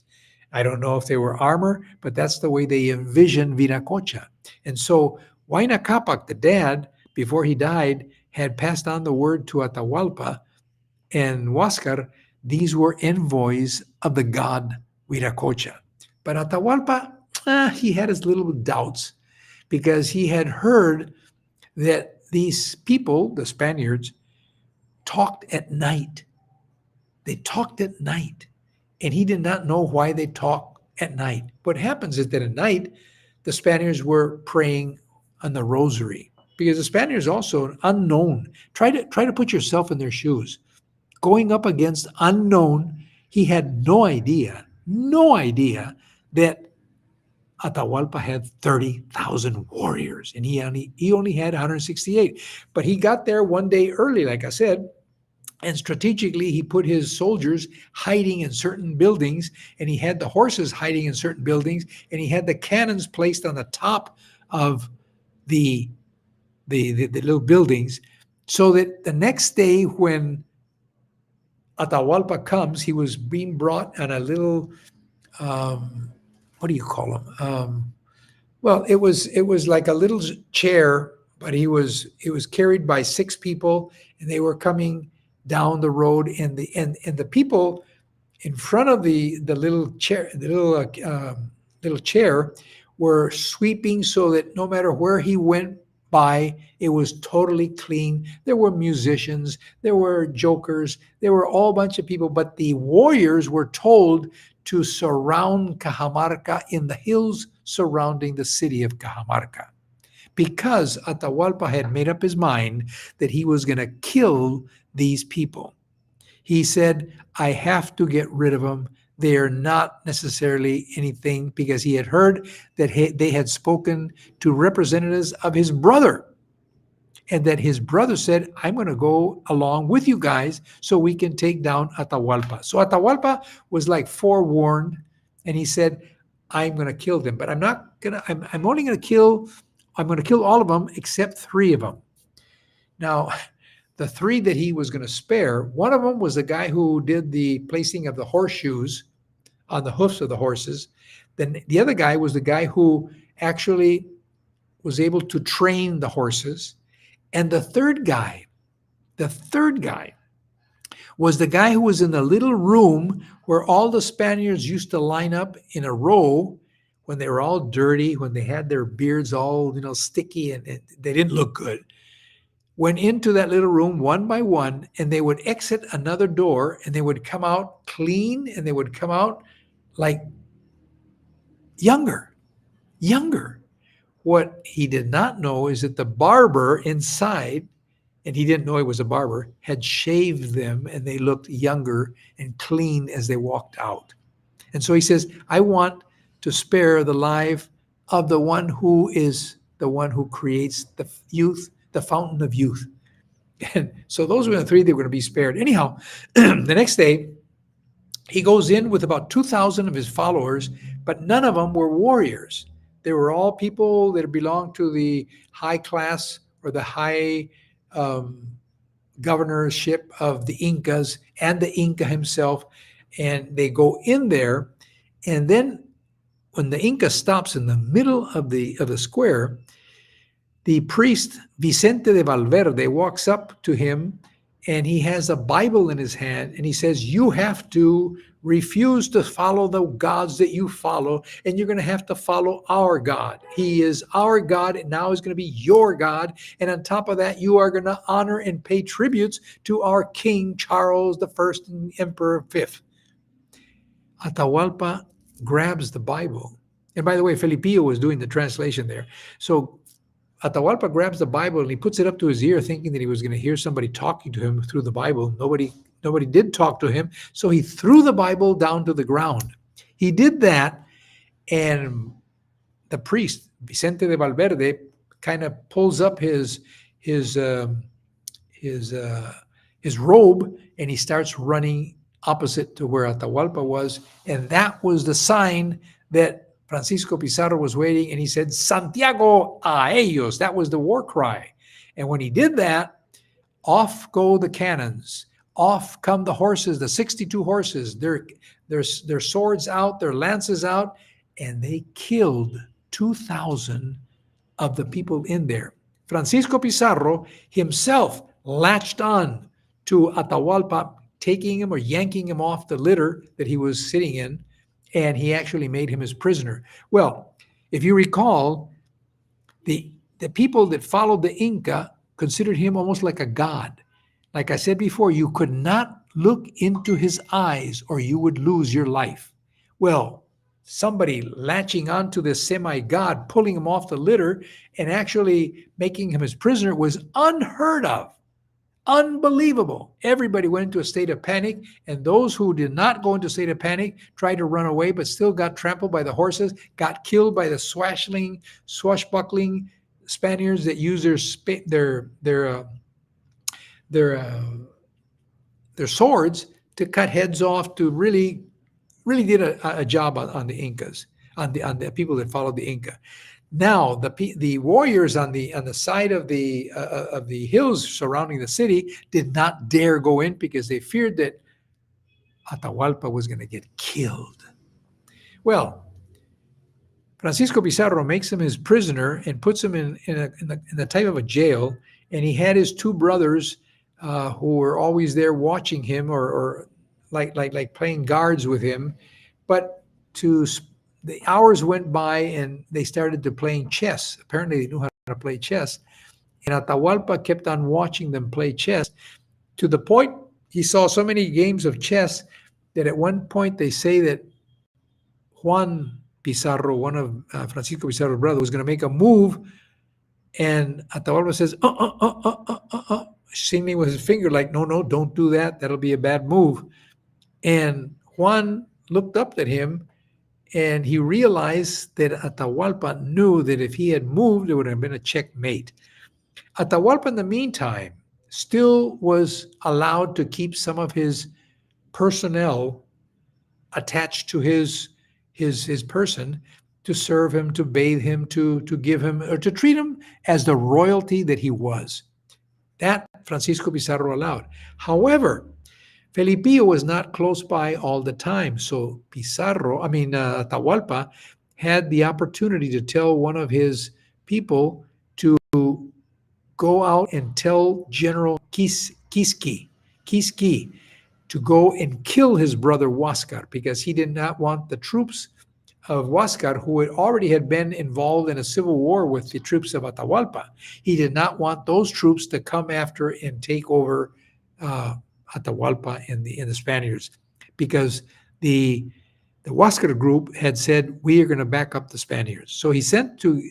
I don't know if they were armor, but that's the way they envisioned Viracocha. And so Huayna Capac, the dad, before he died, had passed on the word to Atahualpa and Huáscar. These were envoys of the god Viracocha. But Atahualpa, he had his little doubts, because he had heard that these people, the Spaniards, talked at night. They talked at night, and he did not know why they talked at night. What happens is that at night, the Spaniards were praying on the rosary, because the Spaniards also unknown. Try to put yourself in their shoes. Going up against unknown, he had no idea that Atahualpa had 30,000 warriors, and he only had 168. But he got there one day early, like I said, and strategically he put his soldiers hiding in certain buildings, and he had the horses hiding in certain buildings, and he had the cannons placed on the top of the little buildings, so that the next day when Atahualpa comes, he was being brought on a little what do you call them? Well, it was like a little chair, but he was carried by 6 people, and they were coming down the road, and the people in front of the little chair, little chair, were sweeping so that no matter where he went by, it was totally clean. There were musicians, there were jokers, there were all bunch of people, but the warriors were told to surround Cajamarca in the hills surrounding the city of Cajamarca, because Atahualpa had made up his mind that he was going to kill these people. He said, I have to get rid of them. They are not necessarily anything, because he had heard that they had spoken to representatives of his brother, and that his brother said, I'm going to go along with you guys so we can take down Atahualpa. So Atahualpa was like forewarned, and he said, I'm going to kill them, but I'm going to kill all of them except 3 of them. Now, the three that he was going to spare, one of them was the guy who did the placing of the horseshoes on the hoofs of the horses. Then the other guy was the guy who actually was able to train the horses. And the third guy was the guy who was in the little room where all the Spaniards used to line up in a row when they were all dirty, when they had their beards all, sticky and they didn't look good. Went into that little room one by one, and they would exit another door, and they would come out clean, and they would come out like younger. What he did not know is that the barber inside, and he didn't know he was a barber, had shaved them, and they looked younger and clean as they walked out. And so he says, I want to spare the life of the one who is the one who creates the youth, the fountain of youth. And so those were the three that were going to be spared. Anyhow, the next day, he goes in with about 2,000 of his followers, but none of them were warriors. They were all people that belonged to the high class or the high governorship of the Incas and the Inca himself. And they go in there, and then when the Inca stops in the middle of the square, the priest Vicente de Valverde walks up to him, and he has a Bible in his hand, and he says, you have to refuse to follow the gods that you follow, and you're going to have to follow our God. He is our God, and now he's going to be your God. And on top of that, you are going to honor and pay tributes to our King Charles I and Emperor V. Atahualpa grabs the Bible. And by the way, Felipillo was doing the translation there. So Atahualpa grabs the Bible and he puts it up to his ear, thinking that he was going to hear somebody talking to him through the Bible. Nobody did talk to him. So he threw the Bible down to the ground. He did that, and the priest, Vicente de Valverde, kind of pulls up his robe, and he starts running opposite to where Atahualpa was. And that was the sign that Francisco Pizarro was waiting, and he said, Santiago a ellos. That was the war cry. And when he did that, off go the cannons. Off come the horses, the 62 horses, their swords out, their lances out, and they killed 2,000 of the people in there. Francisco Pizarro himself latched on to Atahualpa, taking him or yanking him off the litter that he was sitting in, and he actually made him his prisoner. Well, if you recall, the people that followed the Inca considered him almost like a god. Like I said before, you could not look into his eyes or you would lose your life. Well, somebody latching onto this semi-god, pulling him off the litter and actually making him his prisoner was unheard of. Unbelievable. Everybody went into a state of panic, and those who did not go into a state of panic tried to run away, but still got trampled by the horses, got killed by the swashbuckling Spaniards that used their swords to cut heads off, to really did a job on the Incas, on the people that followed the Inca. Now the warriors on the side of the hills surrounding the city did not dare go in because they feared that Atahualpa was going to get killed. Well, Francisco Pizarro makes him his prisoner and puts him in the type of a jail, and he had his two brothers who were always there watching him or like playing guards with him. But the hours went by and they started to playing chess. Apparently they knew how to play chess. And Atahualpa kept on watching them play chess to the point he saw so many games of chess that at one point they say that Juan Pizarro, one of Francisco Pizarro's brothers, was going to make a move. And Atahualpa says, signaling with his finger like, no, don't do that. That'll be a bad move. And Juan looked up at him, and he realized that Atahualpa knew that if he had moved, it would have been a checkmate. Atahualpa, in the meantime, still was allowed to keep some of his personnel attached to his person, to serve him, to bathe him, to give him, or to treat him as the royalty that he was. That Francisco Pizarro allowed. However, Felipillo was not close by all the time. So Atahualpa had the opportunity to tell one of his people to go out and tell General Quisqui to go and kill his brother Huáscar, because he did not want the troops of Huáscar, who had been involved in a civil war with the troops of Atahualpa. He did not want those troops to come after and take over Atahualpa and the Spaniards, because the Huáscar group had said, we are going to back up the Spaniards. So he sent to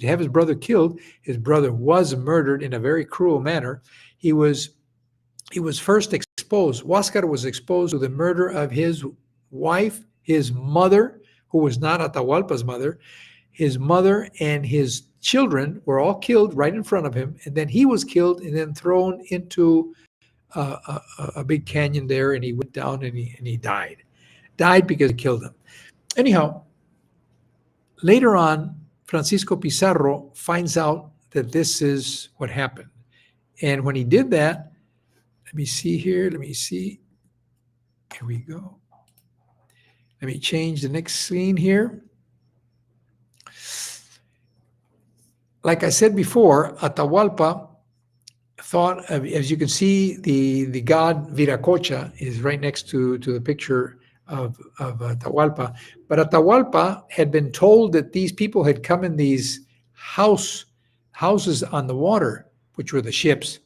have his brother killed. His brother was murdered in a very cruel manner. He was first exposed. Huáscar was exposed to the murder of his wife, his mother, who was not Atahualpa's mother. His mother and his children were all killed right in front of him. And then he was killed and then thrown into a big canyon there, and he went down and he died. Died because he killed him. Anyhow, later on, Francisco Pizarro finds out that this is what happened. And when he did that, let me see here. Let me see. Here we go. Let me change the next scene here. Like I said before, Atahualpa thought of, as you can see, the god Viracocha is right next to the picture of Atahualpa. But Atahualpa had been told that these people had come in these houses on the water, which were the ships,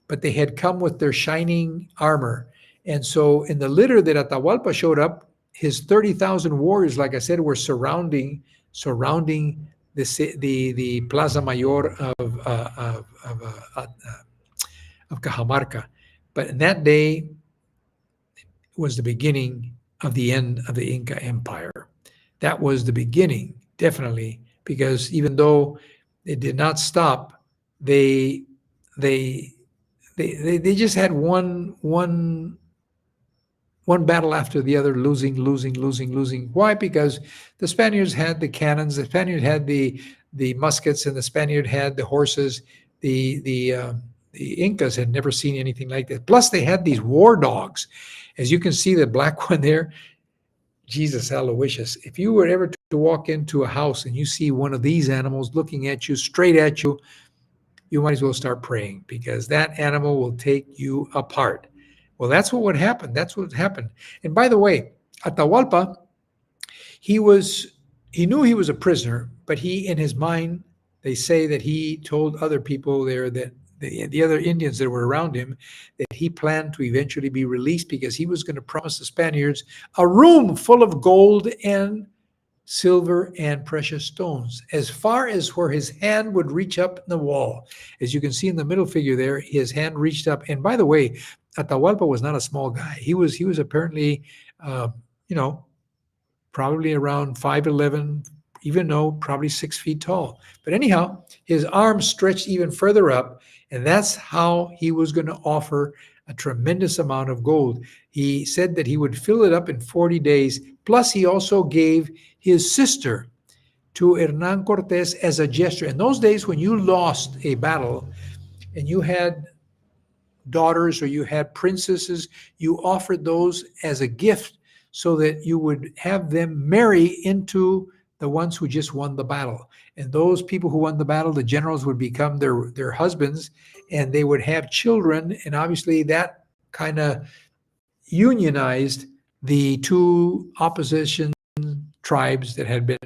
but they had come with their shining armor. And so in the litter that Atahualpa showed up, his 30,000 warriors, like I said, were surrounding the Plaza Mayor of Cajamarca. But in that day was the beginning of the end of the Inca Empire. That was the beginning, definitely, because even though it did not stop, they just had one battle after the other, losing. Why? Because the Spaniards had the cannons, the Spaniard had the muskets, and the Spaniard had the horses. The Incas had never seen anything like that. Plus, they had these war dogs. As you can see, the black one there, Jesus Aloysius. If you were ever to walk into a house and you see one of these animals looking at you, straight at you, you might as well start praying, because that animal will take you apart. Well, that's what would happen. That's what happened. And by the way, Atahualpa, he knew he was a prisoner, but he, in his mind, they say that he told other people there, that the other Indians that were around him, that he planned to eventually be released, because he was going to promise the Spaniards a room full of gold and silver and precious stones, as far as where his hand would reach up in the wall. As you can see in the middle figure there, his hand reached up. And by the way, Atahualpa was not a small guy. He was apparently, probably around 5'11", even though probably 6 feet tall. But anyhow, his arms stretched even further up, and that's how he was going to offer a tremendous amount of gold. He said that he would fill it up in 40 days. Plus, he also gave his sister to Hernán Cortés as a gesture. In those days, when you lost a battle and you had daughters or you had princesses, you offered those as a gift so that you would have them marry into the ones who just won the battle. And those people who won the battle, the generals, would become their husbands, and they would have children. And obviously that kind of unionized the two opposition tribes that had been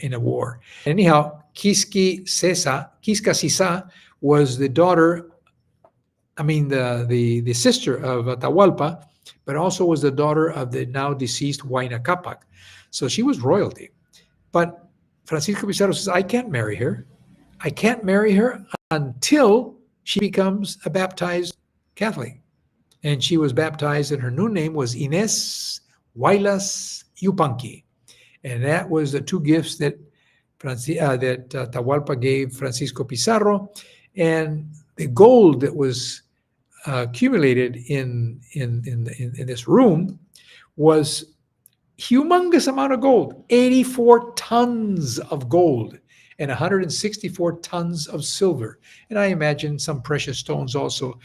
in a war. Anyhow, Quisca Sisa was the daughter, the sister of Atahualpa, but also was the daughter of the now deceased Huayna Capac. So she was royalty. But Francisco Pizarro says, I can't marry her. I can't marry her until she becomes a baptized Catholic. And she was baptized, and her new name was Inés Huaylas Yupanqui. And that was the two gifts that Atahualpa gave Francisco Pizarro. And the gold that was accumulated in this room was humongous amount of gold, 84 tons of gold. and 164 tons of silver. And I imagine some precious stones also.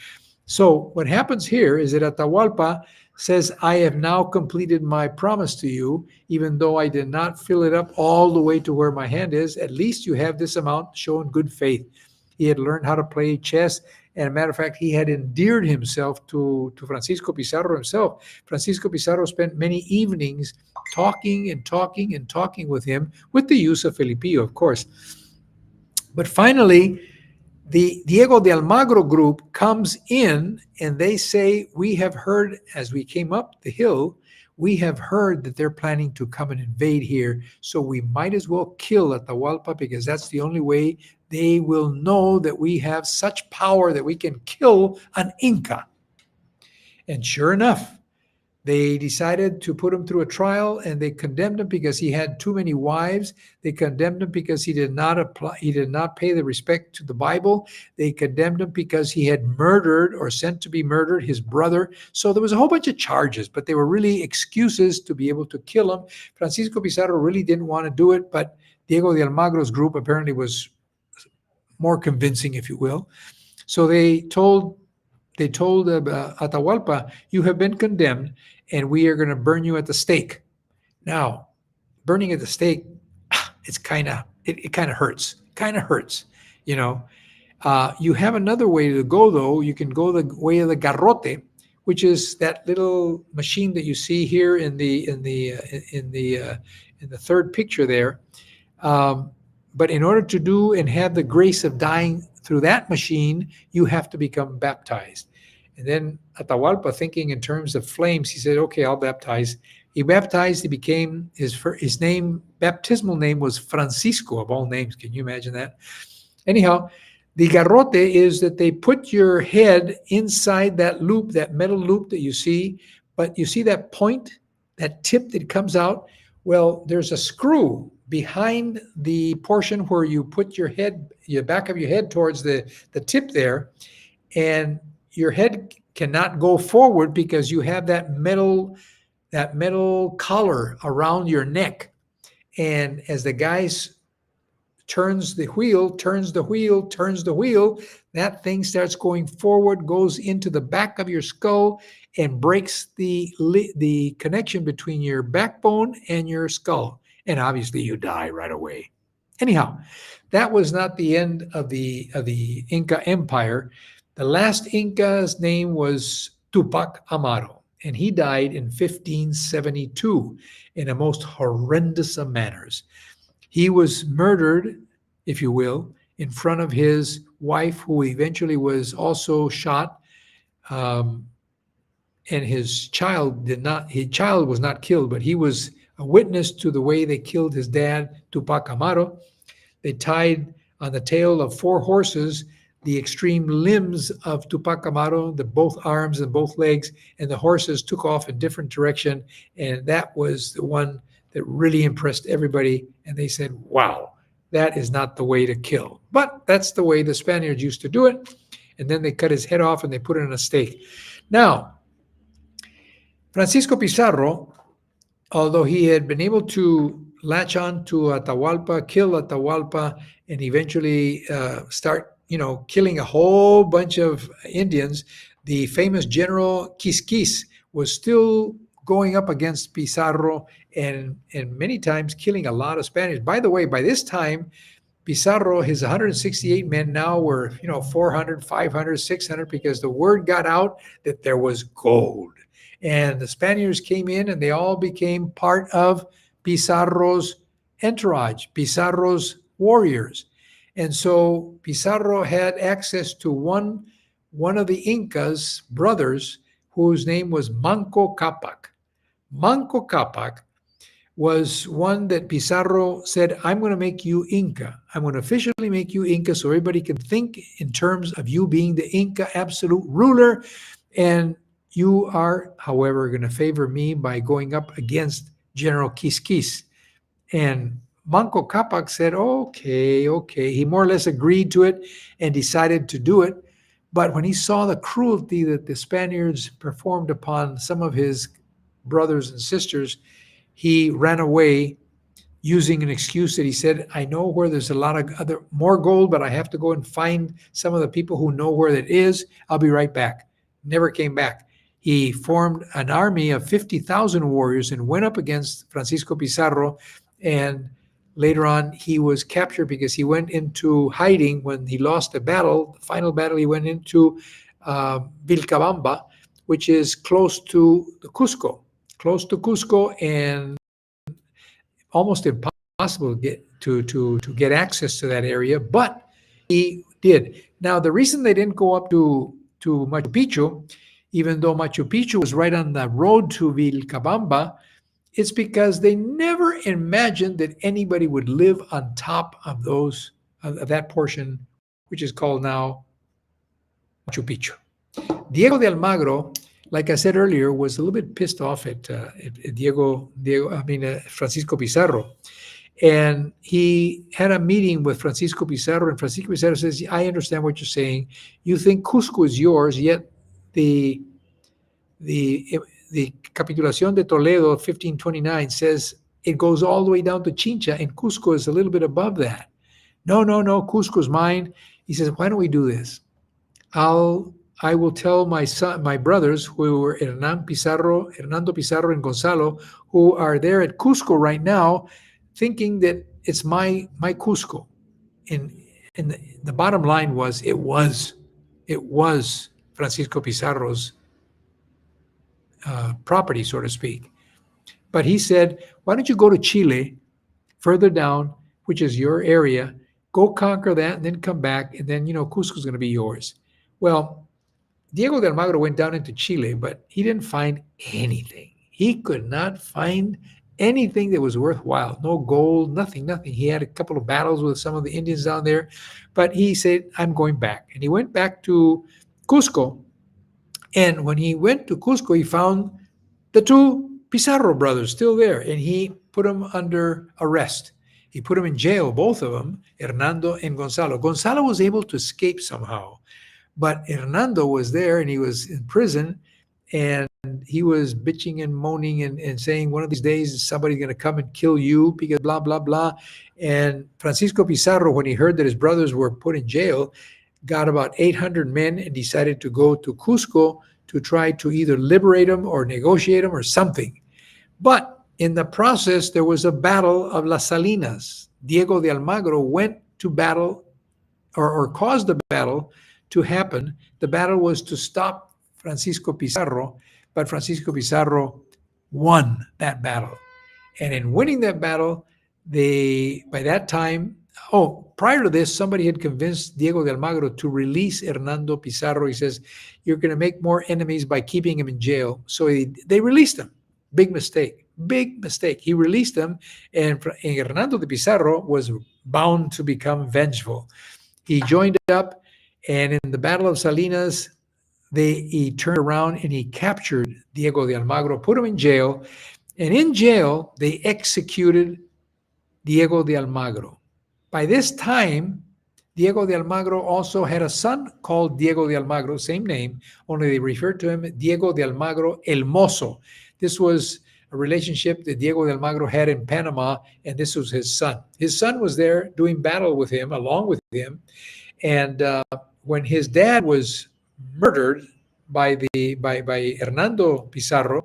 So what happens here is that Atahualpa says, I have now completed my promise to you, even though I did not fill it up all the way to where my hand is. At least you have this amount, showing good faith. He had learned how to play chess. And a matter of fact, he had endeared himself to Francisco Pizarro himself. Francisco Pizarro spent many evenings talking and talking and talking with him, with the use of Filipino, of course. But finally, the Diego de Almagro group comes in and they say, we have heard as we came up the hill, we have heard that they're planning to come and invade here. So we might as well kill Atahualpa, because that's the only way they will know that we have such power that we can kill an Inca. And sure enough, they decided to put him through a trial, and they condemned him because he had too many wives. They condemned him because he did not pay the respect to the Bible. They condemned him because he had murdered, or sent to be murdered, his brother. So there was a whole bunch of charges, but they were really excuses to be able to kill him. Francisco Pizarro really didn't want to do it, but Diego de Almagro's group apparently was more convincing, if you will. So they told Atahualpa, you have been condemned, and we are going to burn you at the stake. Now, burning at the stake, it kind of hurts. Kind of hurts, you know. You have another way to go, though. You can go the way of the garrote, which is that little machine that you see here in the third picture there. But in order to do and have the grace of dying through that machine, you have to become baptized. And then Atahualpa, thinking in terms of flames, he said, okay, I'll baptize. He baptized. He became, his name, baptismal name was Francisco, of all names. Can you imagine that? Anyhow, the garrote is that they put your head inside that loop, that metal loop that you see, but you see that point, that tip that comes out? Well, there's a screw behind the portion where you put your head, the back of your head towards the tip there, and your head cannot go forward because you have that metal collar around your neck. And as the guy turns the wheel, that thing starts going forward, goes into the back of your skull, and breaks the connection between your backbone and your skull. And obviously you die right away. Anyhow, that was not the end of the Inca Empire. The last Inca's name was Tupac Amaru, and he died in 1572 in a most horrendous of manners. He was murdered, if you will, in front of his wife, who eventually was also shot. And his child was not killed, but he was a witness to the way they killed his dad, Tupac Amaru. They tied on the tail of 4 horses the extreme limbs of Tupac Amaru, the both arms and both legs, and the horses took off in different direction. And that was the one that really impressed everybody. And they said, wow, that is not the way to kill. But that's the way the Spaniards used to do it. And then they cut his head off and they put it on a stake. Now, Francisco Pizarro, although he had been able to latch on to Atahualpa, kill Atahualpa, and eventually start, killing a whole bunch of Indians, the famous General Quisquis was still going up against Pizarro and many times killing a lot of Spaniards. By the way, by this time, Pizarro, his 168 men now were, 400, 500, 600, because the word got out that there was gold. And the Spaniards came in and they all became part of Pizarro's entourage, Pizarro's warriors. And so Pizarro had access to one of the Inca's brothers, whose name was Manco Cápac. Manco Cápac was one that Pizarro said, I'm going to make you Inca. I'm going to officially make you Inca so everybody can think in terms of you being the Inca absolute ruler. And you are, however, going to favor me by going up against General Quisquis. And Manco Cápac said, okay. He more or less agreed to it and decided to do it. But when he saw the cruelty that the Spaniards performed upon some of his brothers and sisters, he ran away using an excuse that he said, I know where there's a lot of more gold, but I have to go and find some of the people who know where that is. I'll be right back. Never came back. He formed an army of 50,000 warriors and went up against Francisco Pizarro. And later on, he was captured because he went into hiding when he lost the battle. The final battle, he went into Vilcabamba, which is close to Cusco, and almost impossible to get access to that area, but he did. Now, the reason they didn't go up to Machu Picchu, even though Machu Picchu was right on the road to Vilcabamba, it's because they never imagined that anybody would live on top of that portion, which is called now Machu Picchu. Diego de Almagro, like I said earlier, was a little bit pissed off at Francisco Pizarro. And he had a meeting with Francisco Pizarro, and Francisco Pizarro says, I understand what you're saying. You think Cusco is yours, yet the Capitulación de Toledo 1529 says it goes all the way down to Chincha, and Cusco is a little bit above that. No, Cusco's mine. He says, why don't we do this? I will tell my brothers, who were Hernando Pizarro and Gonzalo, who are there at Cusco right now, thinking that it's my Cusco. And the bottom line was, it was Francisco Pizarro's property, so to speak. But he said, why don't you go to Chile, further down, which is your area, go conquer that, and then come back, and then, Cusco's going to be yours. Well, Diego de Almagro went down into Chile, but he didn't find anything. He could not find anything that was worthwhile. No gold, nothing. He had a couple of battles with some of the Indians down there, but he said, I'm going back. And he went back to Cusco. And when he went to Cusco, he found the two Pizarro brothers still there, and he put them under arrest. He put them in jail, both of them, Hernando and Gonzalo. Gonzalo was able to escape somehow, but Hernando was there, and he was in prison, and he was bitching and moaning and saying, one of these days somebody's going to come and kill you because blah, blah, blah. And Francisco Pizarro, when he heard that his brothers were put in jail, got about 800 men and decided to go to Cusco to try to either liberate them or negotiate them or something. But in the process, there was a battle of Las Salinas. Diego de Almagro went to battle or caused the battle to happen. The battle was to stop Francisco Pizarro, but Francisco Pizarro won that battle. And in winning that battle, by that time, prior to this, somebody had convinced Diego de Almagro to release Hernando Pizarro. He says, you're going to make more enemies by keeping him in jail. So they released him. Big mistake. He released him, and Hernando de Pizarro was bound to become vengeful. He joined up, and in the Battle of Salinas, he turned around and he captured Diego de Almagro, put him in jail, and in jail, they executed Diego de Almagro. By this time, Diego de Almagro also had a son called Diego de Almagro, same name, only they referred to him Diego de Almagro el Mozo. This was a relationship that Diego de Almagro had in Panama, and this was his son. His son was there doing battle with him, along with him, and when his dad was murdered by Hernando Pizarro,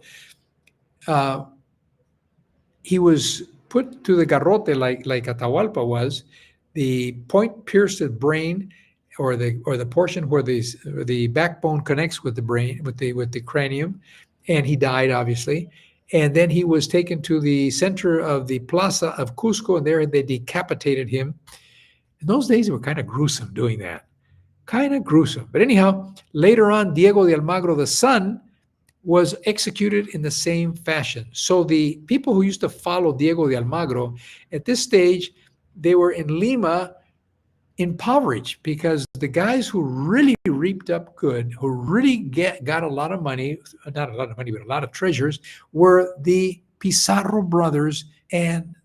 he was put to the garrote like Atahualpa was. The point pierced his brain, or the portion where the backbone connects with the brain, with the cranium, and he died, obviously. And then he was taken to the center of the plaza of Cusco, and there they decapitated him. In those days, they were kind of gruesome doing that. Kind of gruesome. But anyhow, later on, Diego de Almagro, the son, was executed in the same fashion. So the people who used to follow Diego de Almagro, at this stage, they were in Lima impoverished, because the guys who really reaped up good, who really got a lot of money, not a lot of money, but a lot of treasures, were the Pizarro brothers and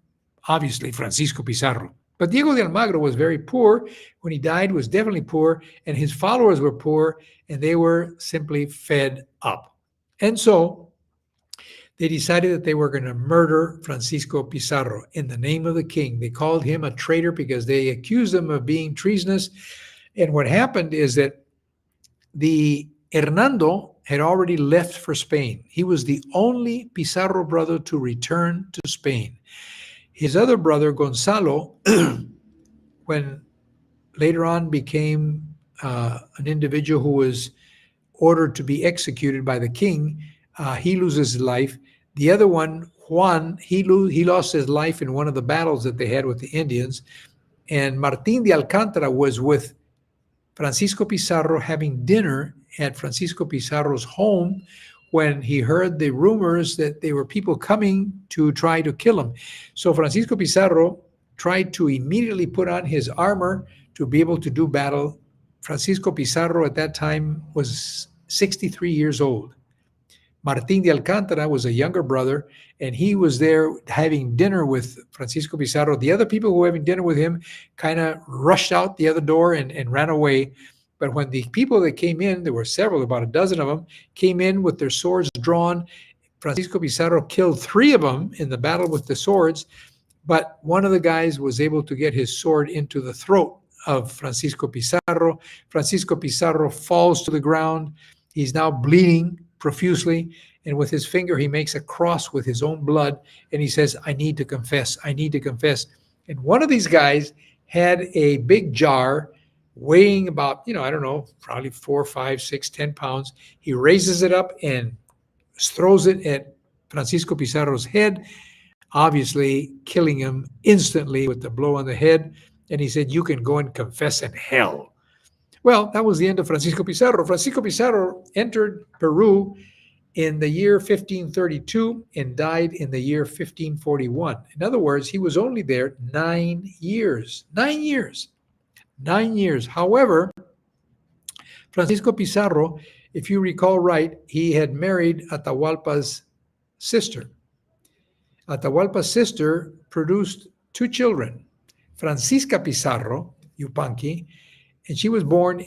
obviously Francisco Pizarro. But Diego de Almagro was very poor. When he died, was definitely poor, and his followers were poor, and they were simply fed up. And so they decided that they were going to murder Francisco Pizarro in the name of the king. They called him a traitor because they accused him of being treasonous. And what happened is that the Hernando had already left for Spain. He was the only Pizarro brother to return to Spain. His other brother, Gonzalo, when later on became an individual who was ordered to be executed by the king, he loses his life. The other one, Juan, he lost his life in one of the battles that they had with the Indians. And Martín de Alcántara was with Francisco Pizarro having dinner at Francisco Pizarro's home when he heard the rumors that there were people coming to try to kill him. So Francisco Pizarro tried to immediately put on his armor to be able to do battle. Francisco Pizarro at that time was 63 years old. Martín de Alcántara was a younger brother, and he was there having dinner with Francisco Pizarro. The other people who were having dinner with him kind of rushed out the other door and ran away. But when the people that came in, there were several, about a dozen of them, came in with their swords drawn. Francisco Pizarro killed 3 of them in the battle with the swords, but one of the guys was able to get his sword into the throat of Francisco Pizarro. Francisco Pizarro falls to the ground. He's now bleeding profusely, and with his finger he makes a cross with his own blood, and he says, I need to confess, I need to confess. And one of these guys had a big jar weighing about, I don't know, probably 4, 5, 6, 10 pounds. He raises it up and throws it at Francisco Pizarro's head, obviously killing him instantly with the blow on the head. And he said, you can go and confess in hell. Well, that was the end of Francisco Pizarro. Francisco Pizarro entered Peru in the year 1532 and died in the year 1541. In other words, he was only there 9 years. 9 years. 9 years. However, Francisco Pizarro, if you recall right, he had married Atahualpa's sister. Atahualpa's sister produced 2 children, Francisca Pizarro, Yupanqui, and she was born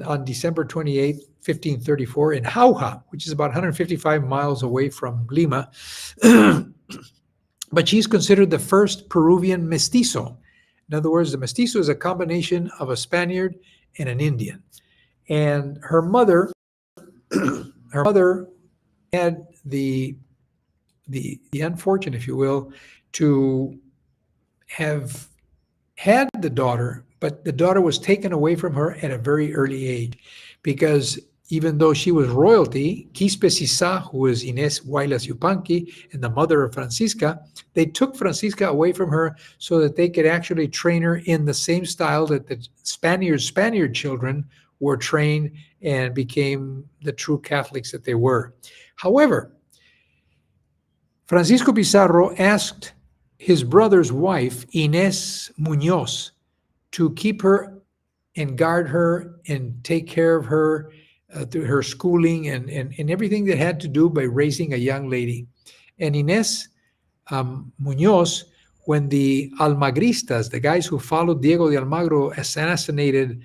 on December 28, 1534 in Jauja, which is about 155 miles away from Lima. But she's considered the first Peruvian mestizo. In other words, the mestizo is a combination of a Spaniard and an Indian. And her mother had the unfortune, if you will, to have had the daughter, but the daughter was taken away from her at a very early age, because even though she was royalty, Quispe Sisa, who was Inés Huaylas Yupanqui and the mother of Francisca, they took Francisca away from her so that they could actually train her in the same style that the Spaniard children were trained and became the true Catholics that they were. However, Francisco Pizarro asked his brother's wife, Inés Muñoz, to keep her and guard her and take care of her through her schooling and everything that had to do by raising a young lady. And Inés Muñoz, when the Almagristas, the guys who followed Diego de Almagro, assassinated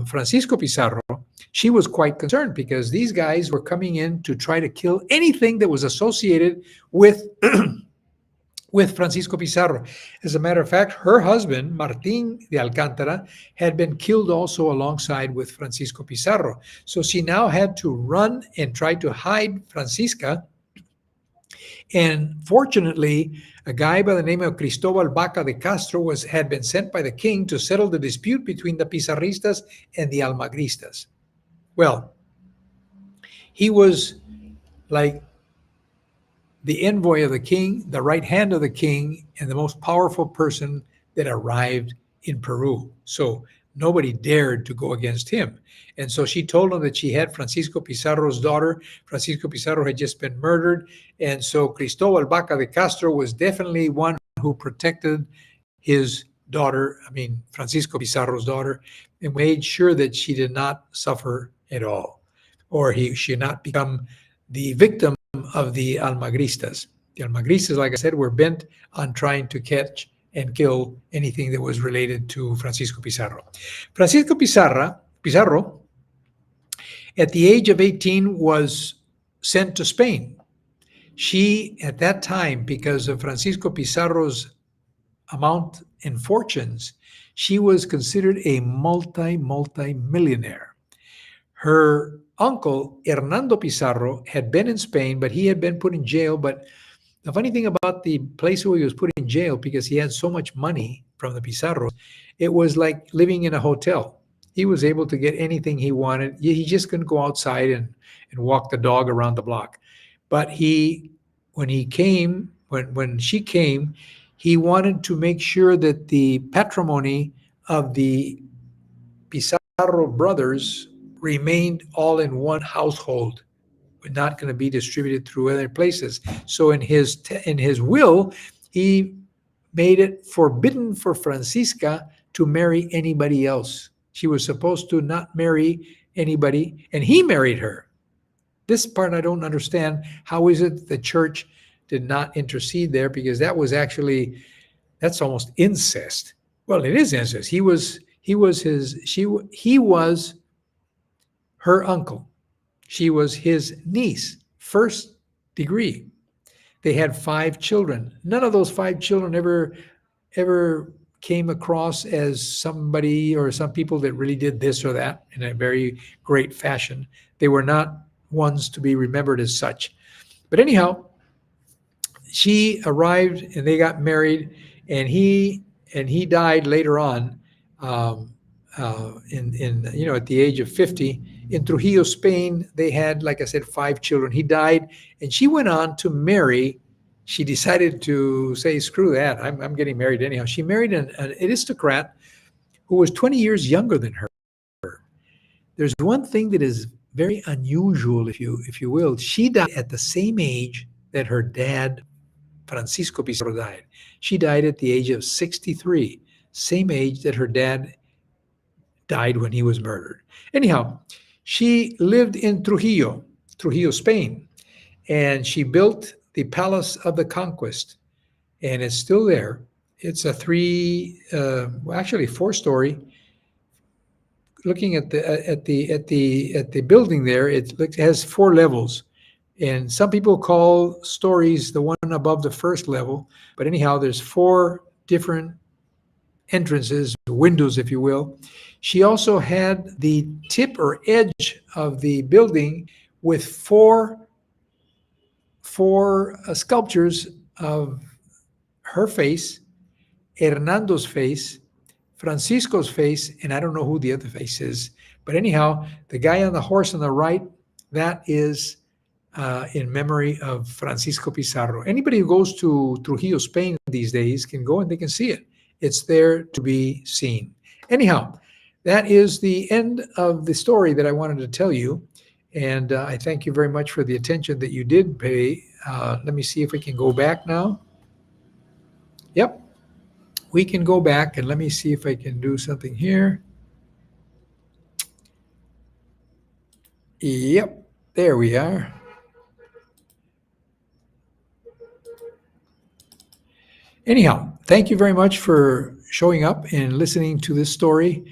Francisco Pizarro, she was quite concerned because these guys were coming in to try to kill anything that was associated with with Francisco Pizarro. As a matter of fact, her husband, Martín de Alcántara, had been killed also alongside with Francisco Pizarro. So she now had to run and try to hide Francisca. And fortunately, a guy by the name of Cristobal Vaca de Castro had been sent by the king to settle the dispute between the Pizarristas and the Almagristas. Well, he was like the envoy of the king, the right hand of the king, and the most powerful person that arrived in Peru. So nobody dared to go against him. And so she told him that she had Francisco Pizarro's daughter. Francisco Pizarro had just been murdered. And so Cristobal Vaca de Castro was definitely one who protected his daughter, Francisco Pizarro's daughter, and made sure that she did not suffer at all, or she should not become the victim of the Almagristas. The Almagristas, like I said, were bent on trying to catch and kill anything that was related to Francisco Pizarro. Francisco Pizarro, at the age of 18, was sent to Spain. She, at that time, because of Francisco Pizarro's amount and fortunes, she was considered a multi-millionaire. Her uncle, Hernando Pizarro, had been in Spain, but he had been put in jail. But the funny thing about the place where he was put in jail, because he had so much money from the Pizarros, it was like living in a hotel. He was able to get anything he wanted. He just couldn't go outside and walk the dog around the block. But when she came, he wanted to make sure that the patrimony of the Pizarro brothers remained all in one household, not going to be distributed through other places. So in his will, he made it forbidden for Francisca to marry anybody else. She was supposed to not marry anybody, and he married her. This part I don't understand. How is it the church did not intercede there? Because that's almost incest. Well, it is incest. He was her uncle. She was his niece, first degree. They had 5 children. None of those 5 children ever came across as somebody or some people that really did this or that in a very great fashion. They were not ones to be remembered as such. But anyhow, she arrived and they got married, and he died later on, at the age of 50. In Trujillo, Spain, they had, like I said, 5 children. He died, and she went on to marry. She decided to say, screw that, I'm getting married anyhow. She married an aristocrat who was 20 years younger than her. There's one thing that is very unusual, if you will. She died at the same age that her dad, Francisco Pizarro, died. She died at the age of 63, same age that her dad died when he was murdered. Anyhow, she lived in Trujillo, Spain, and she built the Palace of the Conquest, and it's still there. It's a 4-story. Looking at the building there, it has 4 levels, and some people call stories the one above the first level. But anyhow, there's 4 different entrances, windows, if you will. She also had the tip or edge of the building with 4 sculptures of her face, Hernando's face, Francisco's face, and I don't know who the other face is. But anyhow, the guy on the horse on the right, that is in memory of Francisco Pizarro. Anybody who goes to Trujillo, Spain these days can go and they can see it. It's there to be seen. Anyhow, that is the end of the story that I wanted to tell you. And I thank you very much for the attention that you did pay. Let me see if we can go back now. Yep, we can go back, and let me see if I can do something here. Yep, there we are. Anyhow, thank you very much for showing up and listening to this story.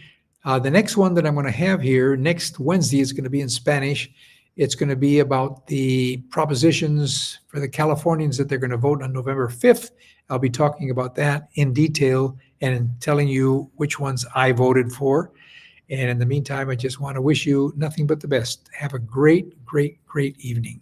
The next one that I'm going to have here next Wednesday is going to be in Spanish. It's going to be about the propositions for the Californians that they're going to vote on November 5th. I'll be talking about that in detail and telling you which ones I voted for. And in the meantime, I just want to wish you nothing but the best. Have a great, great, great evening.